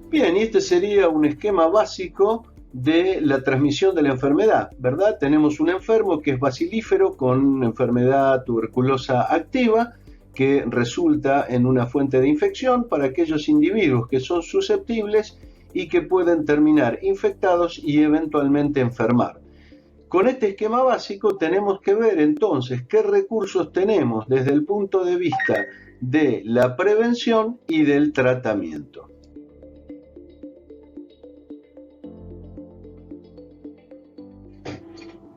Bien, y este sería un esquema básico de la transmisión de la enfermedad, ¿verdad? Tenemos un enfermo que es bacilífero con enfermedad tuberculosa activa, que resulta en una fuente de infección para aquellos individuos que son susceptibles y que pueden terminar infectados y eventualmente enfermar. Con este esquema básico tenemos que ver entonces qué recursos tenemos desde el punto de vista de la prevención y del tratamiento.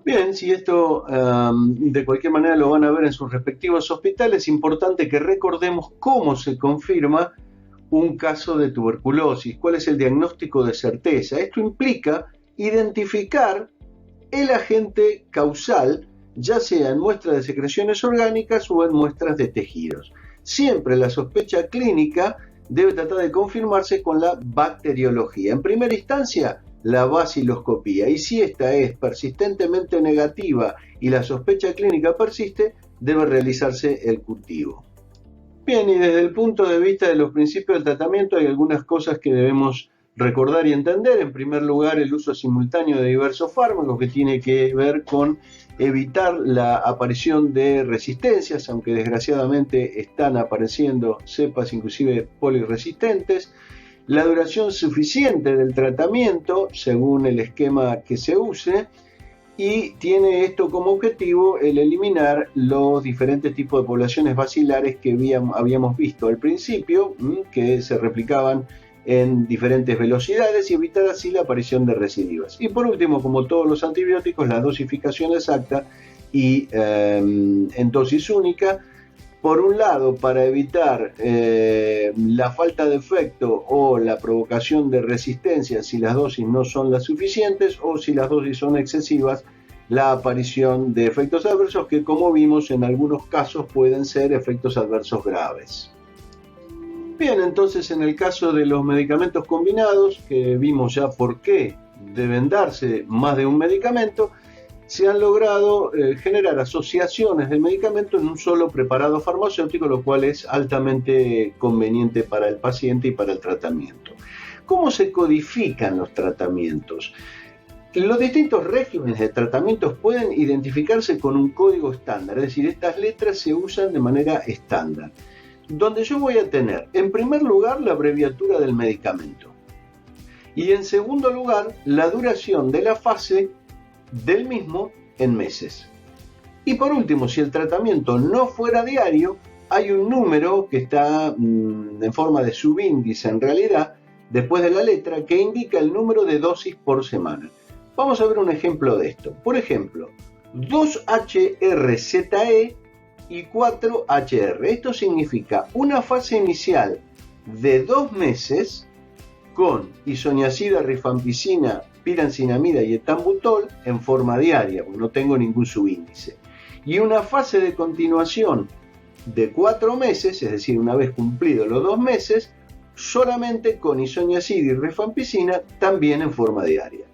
Bien, si esto de cualquier manera lo van a ver en sus respectivos hospitales, es importante que recordemos cómo se confirma un caso de tuberculosis, cuál es el diagnóstico de certeza. Esto implica identificar el agente causal, ya sea en muestras de secreciones orgánicas o en muestras de tejidos. Siempre la sospecha clínica debe tratar de confirmarse con la bacteriología. En primera instancia, la baciloscopía, y si esta es persistentemente negativa y la sospecha clínica persiste, debe realizarse el cultivo. Bien, y desde el punto de vista de los principios del tratamiento hay algunas cosas que debemos recordar y entender. En primer lugar, el uso simultáneo de diversos fármacos, que tiene que ver con evitar la aparición de resistencias, aunque desgraciadamente están apareciendo cepas inclusive poliresistentes. La duración suficiente del tratamiento según el esquema que se use, y tiene esto como objetivo el eliminar los diferentes tipos de poblaciones bacilares que habíamos visto al principio, que se replicaban en diferentes velocidades, y evitar así la aparición de recidivas. Y por último, como todos los antibióticos, la dosificación exacta y en dosis única. Por un lado, para evitar la falta de efecto o la provocación de resistencia si las dosis no son las suficientes, o si las dosis son excesivas, la aparición de efectos adversos que, como vimos, en algunos casos pueden ser efectos adversos graves. Bien, entonces en el caso de los medicamentos combinados, que vimos ya por qué deben darse más de un medicamento, se han logrado generar asociaciones de medicamentos en un solo preparado farmacéutico, lo cual es altamente conveniente para el paciente y para el tratamiento. ¿Cómo se codifican los tratamientos? Los distintos regímenes de tratamientos pueden identificarse con un código estándar, es decir, estas letras se usan de manera estándar, donde yo voy a tener, en primer lugar, la abreviatura del medicamento, y en segundo lugar, la duración de la fase del mismo en meses. Y por último, si el tratamiento no fuera diario, hay un número que está en forma de subíndice en realidad, después de la letra, que indica el número de dosis por semana. Vamos a ver un ejemplo de esto. Por ejemplo, 2-HRZE y 4-HR. Esto significa una fase inicial de 2 meses con isoniazida, rifampicina, pirancinamida y etambutol en forma diaria, porque no tengo ningún subíndice. Y una fase de continuación de 4 meses, es decir, una vez cumplidos los 2 meses, solamente con isoniazida y rifampicina, también en forma diaria.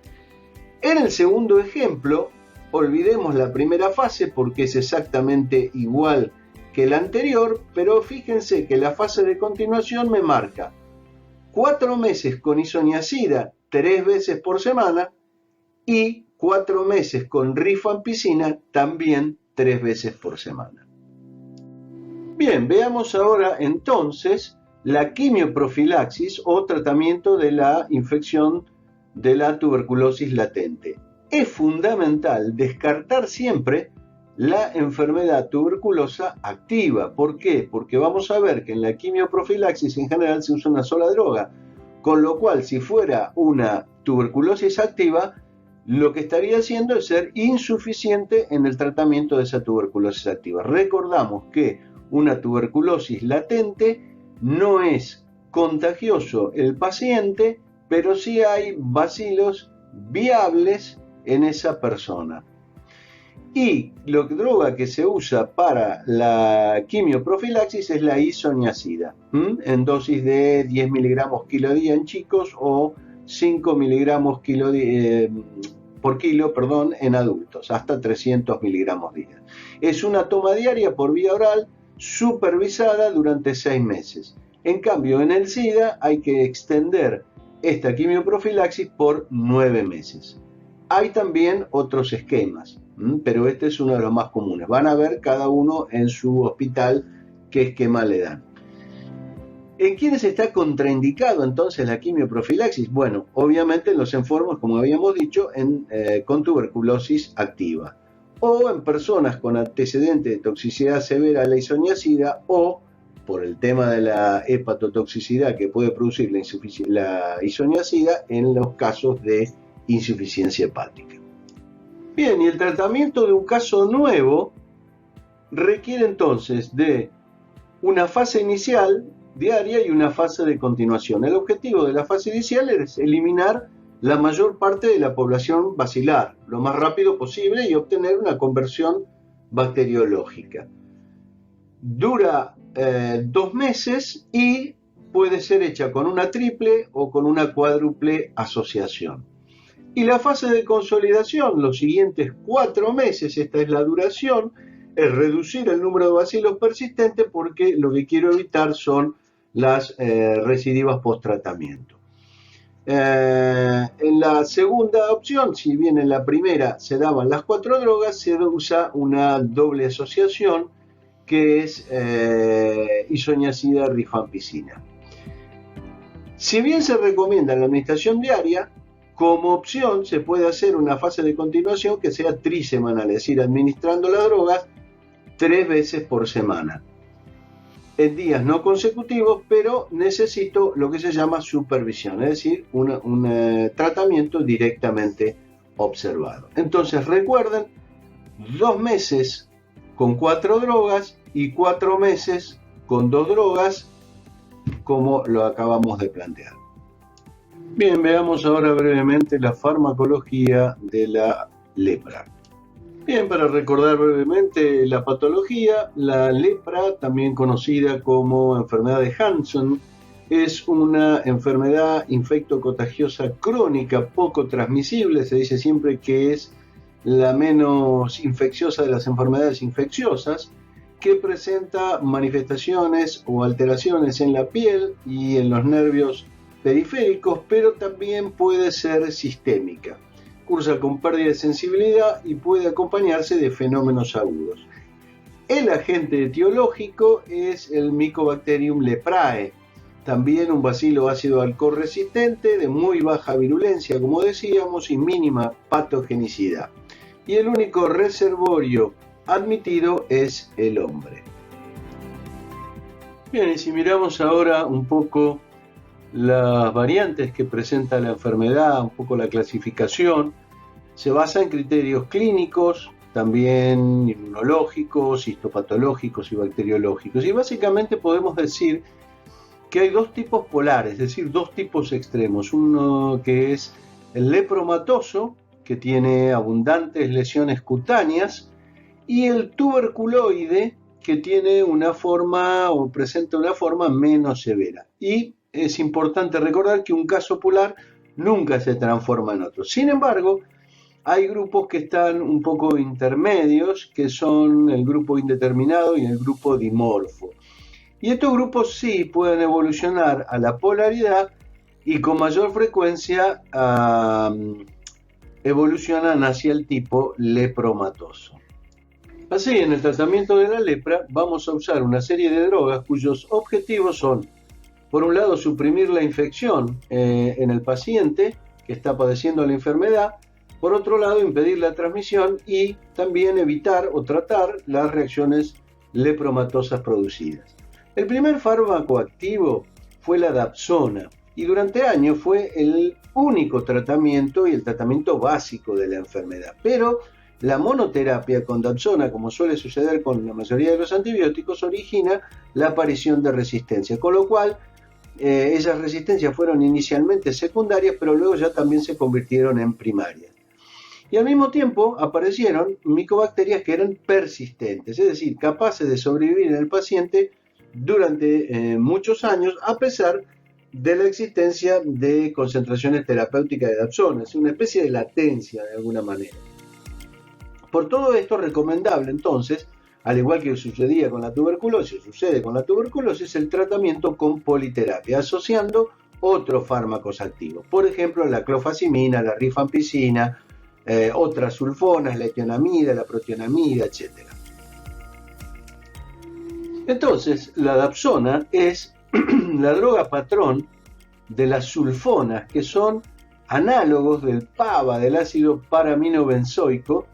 En el segundo ejemplo, olvidemos la primera fase porque es exactamente igual que la anterior, pero fíjense que la fase de continuación me marca 4 meses con isoniazida 3 veces por semana y 4 meses con rifampicina también 3 veces por semana. Bien, veamos ahora entonces la quimioprofilaxis o tratamiento de la infección de la tuberculosis latente. Es fundamental descartar siempre la enfermedad tuberculosa activa. ¿Por qué? Porque vamos a ver que en la quimioprofilaxis en general se usa una sola droga, con lo cual si fuera una tuberculosis activa, lo que estaría haciendo es ser insuficiente en el tratamiento de esa tuberculosis activa. Recordamos que una tuberculosis latente no es contagioso el paciente, pero sí hay bacilos viables en esa persona. Y la droga que se usa para la quimioprofilaxis es la isoniazida, en dosis de 10 miligramos kilo día en chicos o 5 miligramos por kilo en adultos, hasta 300 miligramos día. Es una toma diaria por vía oral supervisada durante 6 meses. En cambio, en el SIDA hay que extender esta quimioprofilaxis por 9 meses. Hay también otros esquemas, pero este es uno de los más comunes. Van a ver cada uno en su hospital qué esquema le dan. ¿En quiénes está contraindicado entonces la quimioprofilaxis? Bueno, obviamente en los enfermos, como habíamos dicho, con tuberculosis activa, o en personas con antecedentes de toxicidad severa a la isoniazida, o por el tema de la hepatotoxicidad que puede producir la isoniazida en los casos de insuficiencia hepática. Bien, y el tratamiento de un caso nuevo requiere entonces de una fase inicial diaria y una fase de continuación. El objetivo de la fase inicial es eliminar la mayor parte de la población bacilar lo más rápido posible y obtener una conversión bacteriológica. Dura 2 meses y puede ser hecha con una triple o con una cuádruple asociación. Y la fase de consolidación, los siguientes 4 meses, esta es la duración, es reducir el número de bacilos persistentes porque lo que quiero evitar son las recidivas post-tratamiento. En la segunda opción, si bien en la primera se daban las 4 drogas, se usa una doble asociación que es isoniazida rifampicina. Si bien se recomienda la administración diaria, como opción se puede hacer una fase de continuación que sea trisemanal, es decir, administrando las drogas 3 veces por semana, en días no consecutivos, pero necesito lo que se llama supervisión, es decir, un tratamiento directamente observado. Entonces recuerden, 2 meses con 4 drogas y 4 meses con 2 drogas, como lo acabamos de plantear. Bien, veamos ahora brevemente la farmacología de la lepra. Bien, para recordar brevemente la patología, la lepra, también conocida como enfermedad de Hansen, es una enfermedad infectocontagiosa crónica poco transmisible. Se dice siempre que es la menos infecciosa de las enfermedades infecciosas, que presenta manifestaciones o alteraciones en la piel y en los nervios periféricos, pero también puede ser sistémica. Cursa con pérdida de sensibilidad y puede acompañarse de fenómenos agudos. El agente etiológico es el Mycobacterium leprae, también un bacilo ácido alcohol resistente de muy baja virulencia, como decíamos, y mínima patogenicidad. Y el único reservorio admitido es el hombre. Bien, y si miramos ahora un poco las variantes que presenta la enfermedad, un poco la clasificación, se basa en criterios clínicos, también inmunológicos, histopatológicos y bacteriológicos. Y básicamente podemos decir que hay 2 tipos polares, es decir, 2 tipos extremos. Uno que es el lepromatoso, que tiene abundantes lesiones cutáneas, y el tuberculoide, que tiene una forma o presenta una forma menos severa. Y es importante recordar que un caso polar nunca se transforma en otro. Sin embargo, hay grupos que están un poco intermedios, que son el grupo indeterminado y el grupo dimorfo. Y estos grupos sí pueden evolucionar a la polaridad y con mayor frecuencia evolucionan hacia el tipo lepromatoso. Así, en el tratamiento de la lepra vamos a usar una serie de drogas cuyos objetivos son, por un lado, suprimir la infección en el paciente que está padeciendo la enfermedad, por otro lado, impedir la transmisión y también evitar o tratar las reacciones lepromatosas producidas. El primer fármaco activo fue la dapsona y durante años fue el único tratamiento y el tratamiento básico de la enfermedad. Pero la monoterapia con dapsona, como suele suceder con la mayoría de los antibióticos, origina la aparición de resistencia, con lo cual esas resistencias fueron inicialmente secundarias, pero luego ya también se convirtieron en primarias. Y al mismo tiempo aparecieron micobacterias que eran persistentes, es decir, capaces de sobrevivir en el paciente durante muchos años, a pesar de la existencia de concentraciones terapéuticas de dapsona, es una especie de latencia de alguna manera. Por todo esto, recomendable entonces, al igual que sucede con la tuberculosis, el tratamiento con politerapia, asociando otros fármacos activos. Por ejemplo, la clofazimina, la rifampicina, otras sulfonas, la etionamida, la protionamida, etc. Entonces, la dapsona es la droga patrón de las sulfonas, que son análogos del PABA, del ácido paraminobenzoico,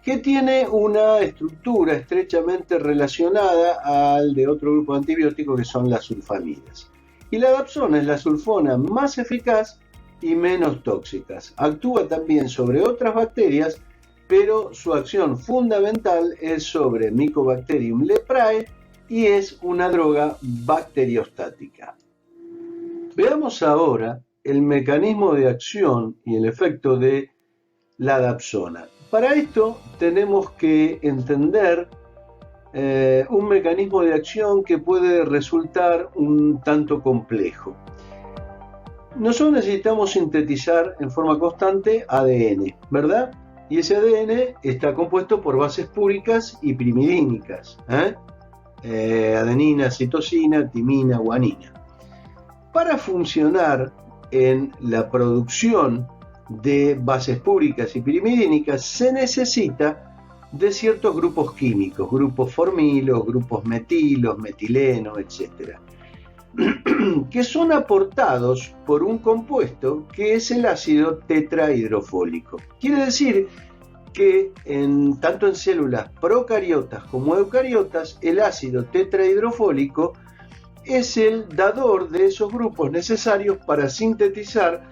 que tiene una estructura estrechamente relacionada al de otro grupo de antibióticos que son las sulfamidas. Y la dapsona es la sulfona más eficaz y menos tóxicas. Actúa también sobre otras bacterias, pero su acción fundamental es sobre Mycobacterium leprae y es una droga bacteriostática. Veamos ahora el mecanismo de acción y el efecto de la dapsona. Para esto tenemos que entender un mecanismo de acción que puede resultar un tanto complejo. Nosotros necesitamos sintetizar en forma constante ADN, ¿verdad? Y ese ADN está compuesto por bases púricas y pirimidínicas, adenina, citosina, timina, guanina. Para funcionar en la producción de bases púricas y pirimidínicas se necesita de ciertos grupos químicos, grupos formilos, grupos metilos, metilenos, etc., que son aportados por un compuesto que es el ácido tetrahidrofólico. Quiere decir que tanto en células procariotas como eucariotas, el ácido tetrahidrofólico es el dador de esos grupos necesarios para sintetizar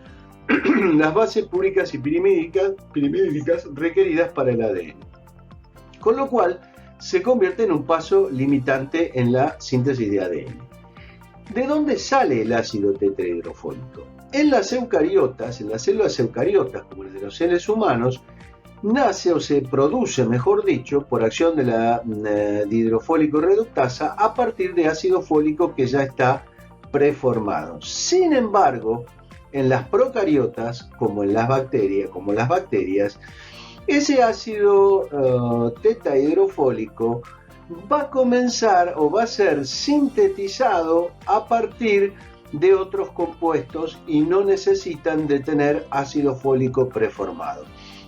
las bases púricas y pirimidínicas requeridas para el ADN. Con lo cual, se convierte en un paso limitante en la síntesis de ADN. ¿De dónde sale el ácido tetrahidrofólico? En las eucariotas, en las células eucariotas, como las de los seres humanos, nace o se produce, mejor dicho, por acción de la dihidrofólico reductasa a partir de ácido fólico que ya está preformado. Sin embargo, en las procariotas, como las bacterias, ese ácido tetrahidrofólico va a comenzar o va a ser sintetizado a partir de otros compuestos y no necesitan de tener ácido fólico preformado.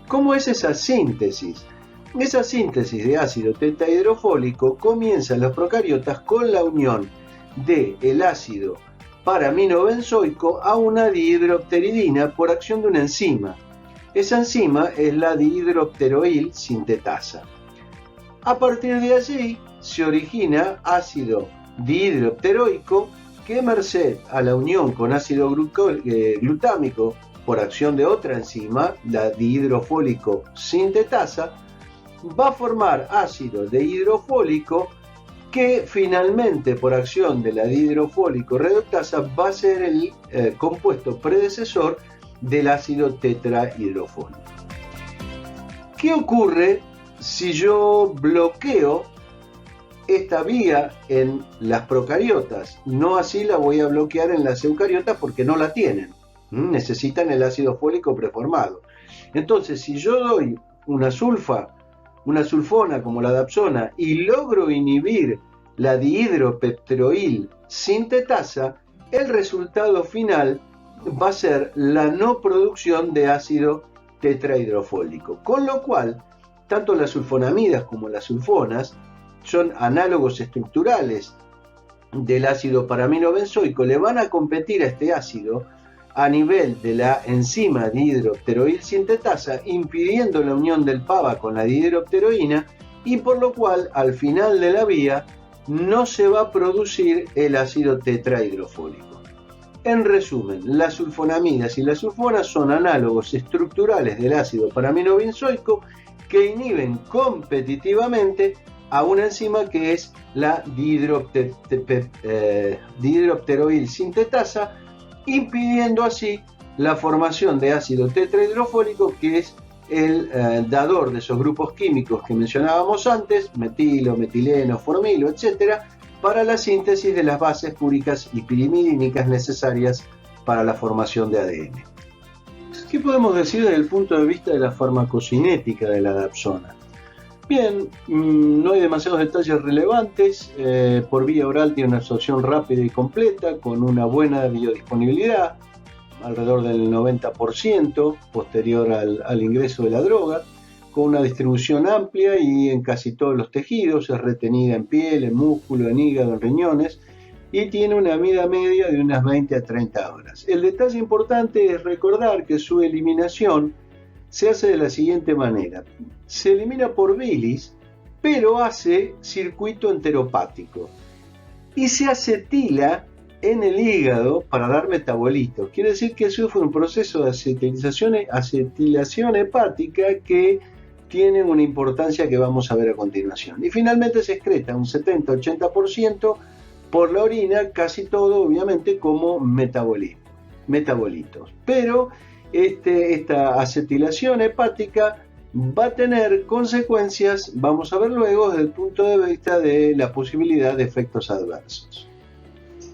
¿Cómo es esa síntesis? Esa síntesis de ácido tetrahidrofólico comienza en los procariotas con la unión del ácido paraminobenzoico a una dihidropteridina por acción de una enzima. Esa enzima es la dihidropteroil sintetasa. A partir de allí se origina ácido dihidropteroico que, merced a la unión con ácido glutámico por acción de otra enzima, la dihidrofólico sintetasa, va a formar ácido dihidrofólico que finalmente por acción de la dihidrofólico reductasa va a ser el compuesto predecesor del ácido tetrahidrofólico. ¿Qué ocurre si yo bloqueo esta vía en las procariotas? No así la voy a bloquear en las eucariotas porque no la tienen. Necesitan el ácido fólico preformado. Entonces, si yo doy una sulfona como la dapsona y logro inhibir la dihidropteroil sintetasa, el resultado final va a ser la no producción de ácido tetrahidrofólico. Con lo cual, tanto las sulfonamidas como las sulfonas son análogos estructurales del ácido paraminobenzoico, le van a competir a este ácido a nivel de la enzima dihidropteroil sintetasa, impidiendo la unión del PABA con la dihidropteroína, y por lo cual al final de la vía no se va a producir el ácido tetrahidrofólico. En resumen, las sulfonamidas y las sulfonas son análogos estructurales del ácido paraminobenzoico que inhiben competitivamente a una enzima que es la dihidropteroil sintetasa, impidiendo así la formación de ácido tetrahidrofólico, que es el dador de esos grupos químicos que mencionábamos antes, metilo, metileno, formilo, etc., para la síntesis de las bases púricas y pirimidínicas necesarias para la formación de ADN. ¿Qué podemos decir desde el punto de vista de la farmacocinética de la dapsona? Bien, no hay demasiados detalles relevantes. Por vía oral tiene una absorción rápida y completa con una buena biodisponibilidad, alrededor del 90% posterior al ingreso de la droga, con una distribución amplia y en casi todos los tejidos, es retenida en piel, en músculo, en hígado, en riñones, y tiene una vida media de unas 20 a 30 horas. El detalle importante es recordar que su eliminación se hace de la siguiente manera. Se elimina por bilis, pero hace circuito enteropático y se acetila en el hígado para dar metabolitos. Quiere decir que eso fue un proceso de acetilación hepática que tiene una importancia que vamos a ver a continuación. Y finalmente se excreta un 70-80% por la orina, casi todo obviamente como metabolitos. Pero esta acetilación hepática va a tener consecuencias, vamos a ver luego, desde el punto de vista de la posibilidad de efectos adversos.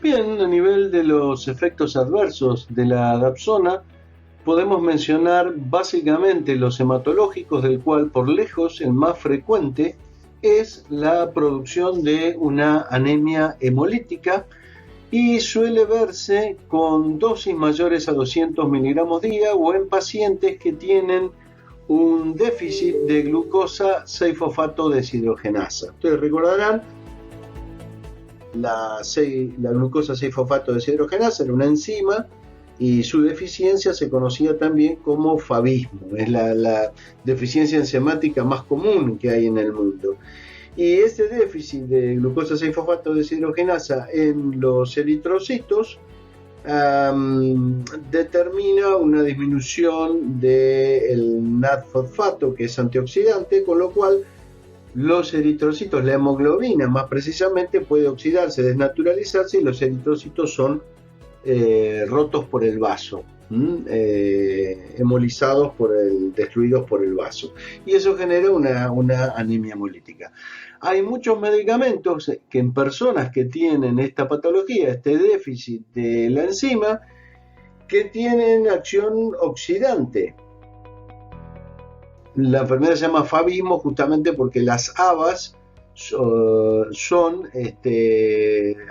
Bien, a nivel de los efectos adversos de la dapsona, podemos mencionar básicamente los hematológicos, del cual por lejos el más frecuente es la producción de una anemia hemolítica y suele verse con dosis mayores a 200 miligramos día o en pacientes que tienen un déficit de glucosa 6-fosfato deshidrogenasa. Ustedes recordarán, la glucosa 6-fosfato deshidrogenasa era una enzima y su deficiencia se conocía también como fabismo. Es la deficiencia enzimática más común que hay en el mundo. Y ese déficit de glucosa 6-fosfato deshidrogenasa en los eritrocitos determina una disminución del NAD-fosfato, que es antioxidante, con lo cual los eritrocitos, la hemoglobina más precisamente, puede oxidarse, desnaturalizarse, y los eritrocitos son rotos por el vaso, hemolizados destruidos por el vaso, y eso genera una anemia hemolítica. Hay muchos medicamentos que en personas que tienen esta patología, este déficit de la enzima, que tienen acción oxidante. La enfermedad se llama fabismo justamente porque las habas son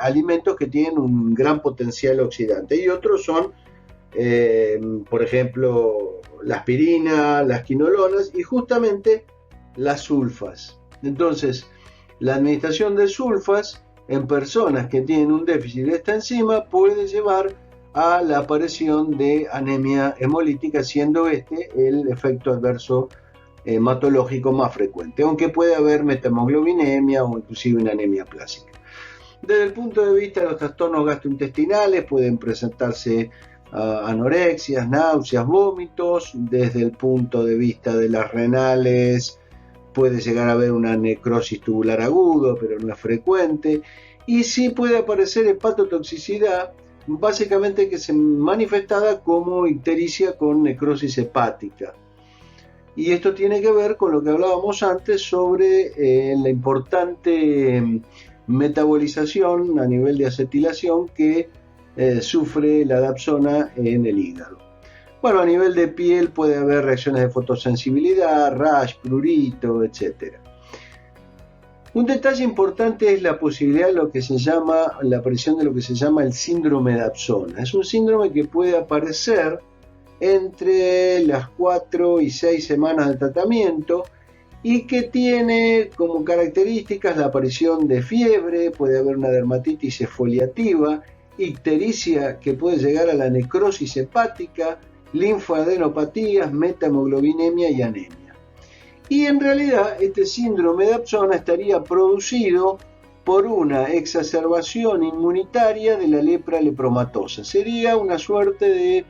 alimentos que tienen un gran potencial oxidante, y otros son, por ejemplo, la aspirina, las quinolonas y justamente las sulfas. Entonces, la administración de sulfas en personas que tienen un déficit de esta enzima puede llevar a la aparición de anemia hemolítica, siendo este el efecto adverso hematológico más frecuente, aunque puede haber metamoglobinemia o inclusive una anemia plástica. Desde el punto de vista de los trastornos gastrointestinales pueden presentarse anorexias, náuseas, vómitos. Desde el punto de vista de las renales puede llegar a haber una necrosis tubular aguda, pero no es frecuente, y sí puede aparecer hepatotoxicidad, básicamente que se manifestada como ictericia con necrosis hepática. Y esto tiene que ver con lo que hablábamos antes sobre la importante metabolización a nivel de acetilación que sufre la dapsona en el hígado. Bueno, a nivel de piel puede haber reacciones de fotosensibilidad, rash, prurito, etc. Un detalle importante es la posibilidad de la aparición de lo que se llama el síndrome de Dapsona. Es un síndrome que puede aparecer entre las 4 y 6 semanas de tratamiento y que tiene como características la aparición de fiebre, puede haber una dermatitis exfoliativa, ictericia que puede llegar a la necrosis hepática, linfoadenopatías, metamoglobinemia y anemia. Y en realidad este síndrome de Dapsona estaría producido por una exacerbación inmunitaria de la lepra lepromatosa. Sería una suerte de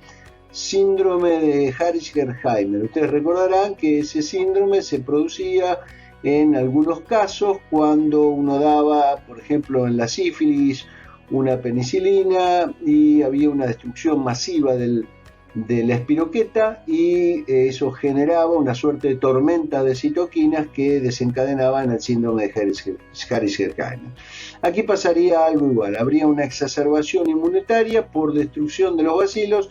síndrome de Harris-Gerheimer. Ustedes recordarán que ese síndrome se producía en algunos casos cuando uno daba, por ejemplo, en la sífilis, una penicilina y había una destrucción masiva de la espiroqueta, y eso generaba una suerte de tormenta de citoquinas que desencadenaban el síndrome de Harris-Gerheimer. Aquí pasaría algo igual, habría una exacerbación inmunitaria por destrucción de los bacilos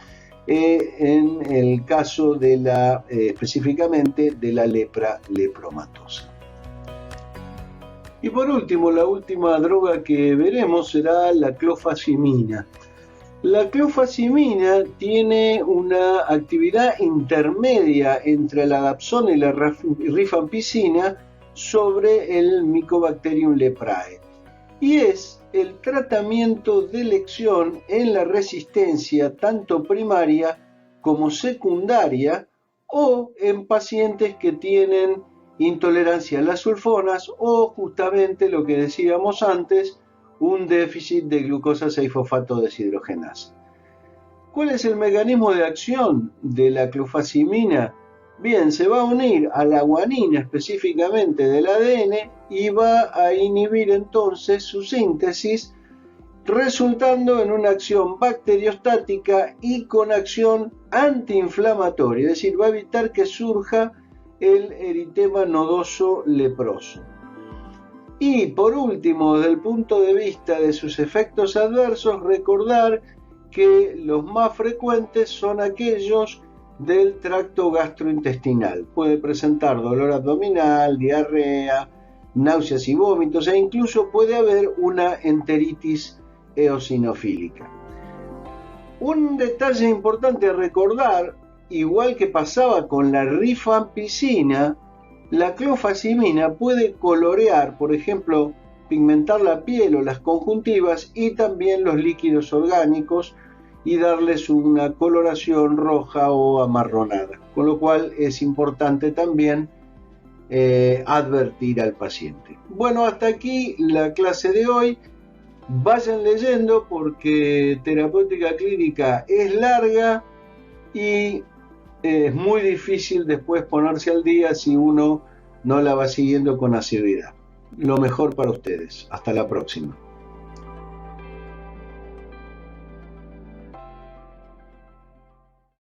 en el caso de específicamente de la lepra lepromatosa. Y por último, la última droga que veremos será la clofazimina. La clofazimina tiene una actividad intermedia entre la dapsona y la rifampicina sobre el Mycobacterium leprae, y es el tratamiento de elección en la resistencia tanto primaria como secundaria, o en pacientes que tienen intolerancia a las sulfonas o justamente lo que decíamos antes, un déficit de glucosa 6-fosfato deshidrogenasa. ¿Cuál es el mecanismo de acción de la clofazimina? Bien, se va a unir a la guanina específicamente del ADN y va a inhibir entonces su síntesis, resultando en una acción bacteriostática y con acción antiinflamatoria, es decir, va a evitar que surja el eritema nodoso leproso. Y por último, desde el punto de vista de sus efectos adversos, recordar que los más frecuentes son aquellos del tracto gastrointestinal. Puede presentar dolor abdominal, diarrea, náuseas y vómitos, e incluso puede haber una enteritis eosinofílica. Un detalle importante a recordar, igual que pasaba con la rifampicina, la clofazimina puede colorear, por ejemplo, pigmentar la piel o las conjuntivas y también los líquidos orgánicos y darles una coloración roja o amarronada, con lo cual es importante también advertir al paciente. Bueno, hasta aquí la clase de hoy. Vayan leyendo porque terapéutica clínica es larga y es muy difícil después ponerse al día si uno no la va siguiendo con asiduidad. Lo mejor para ustedes. Hasta la próxima.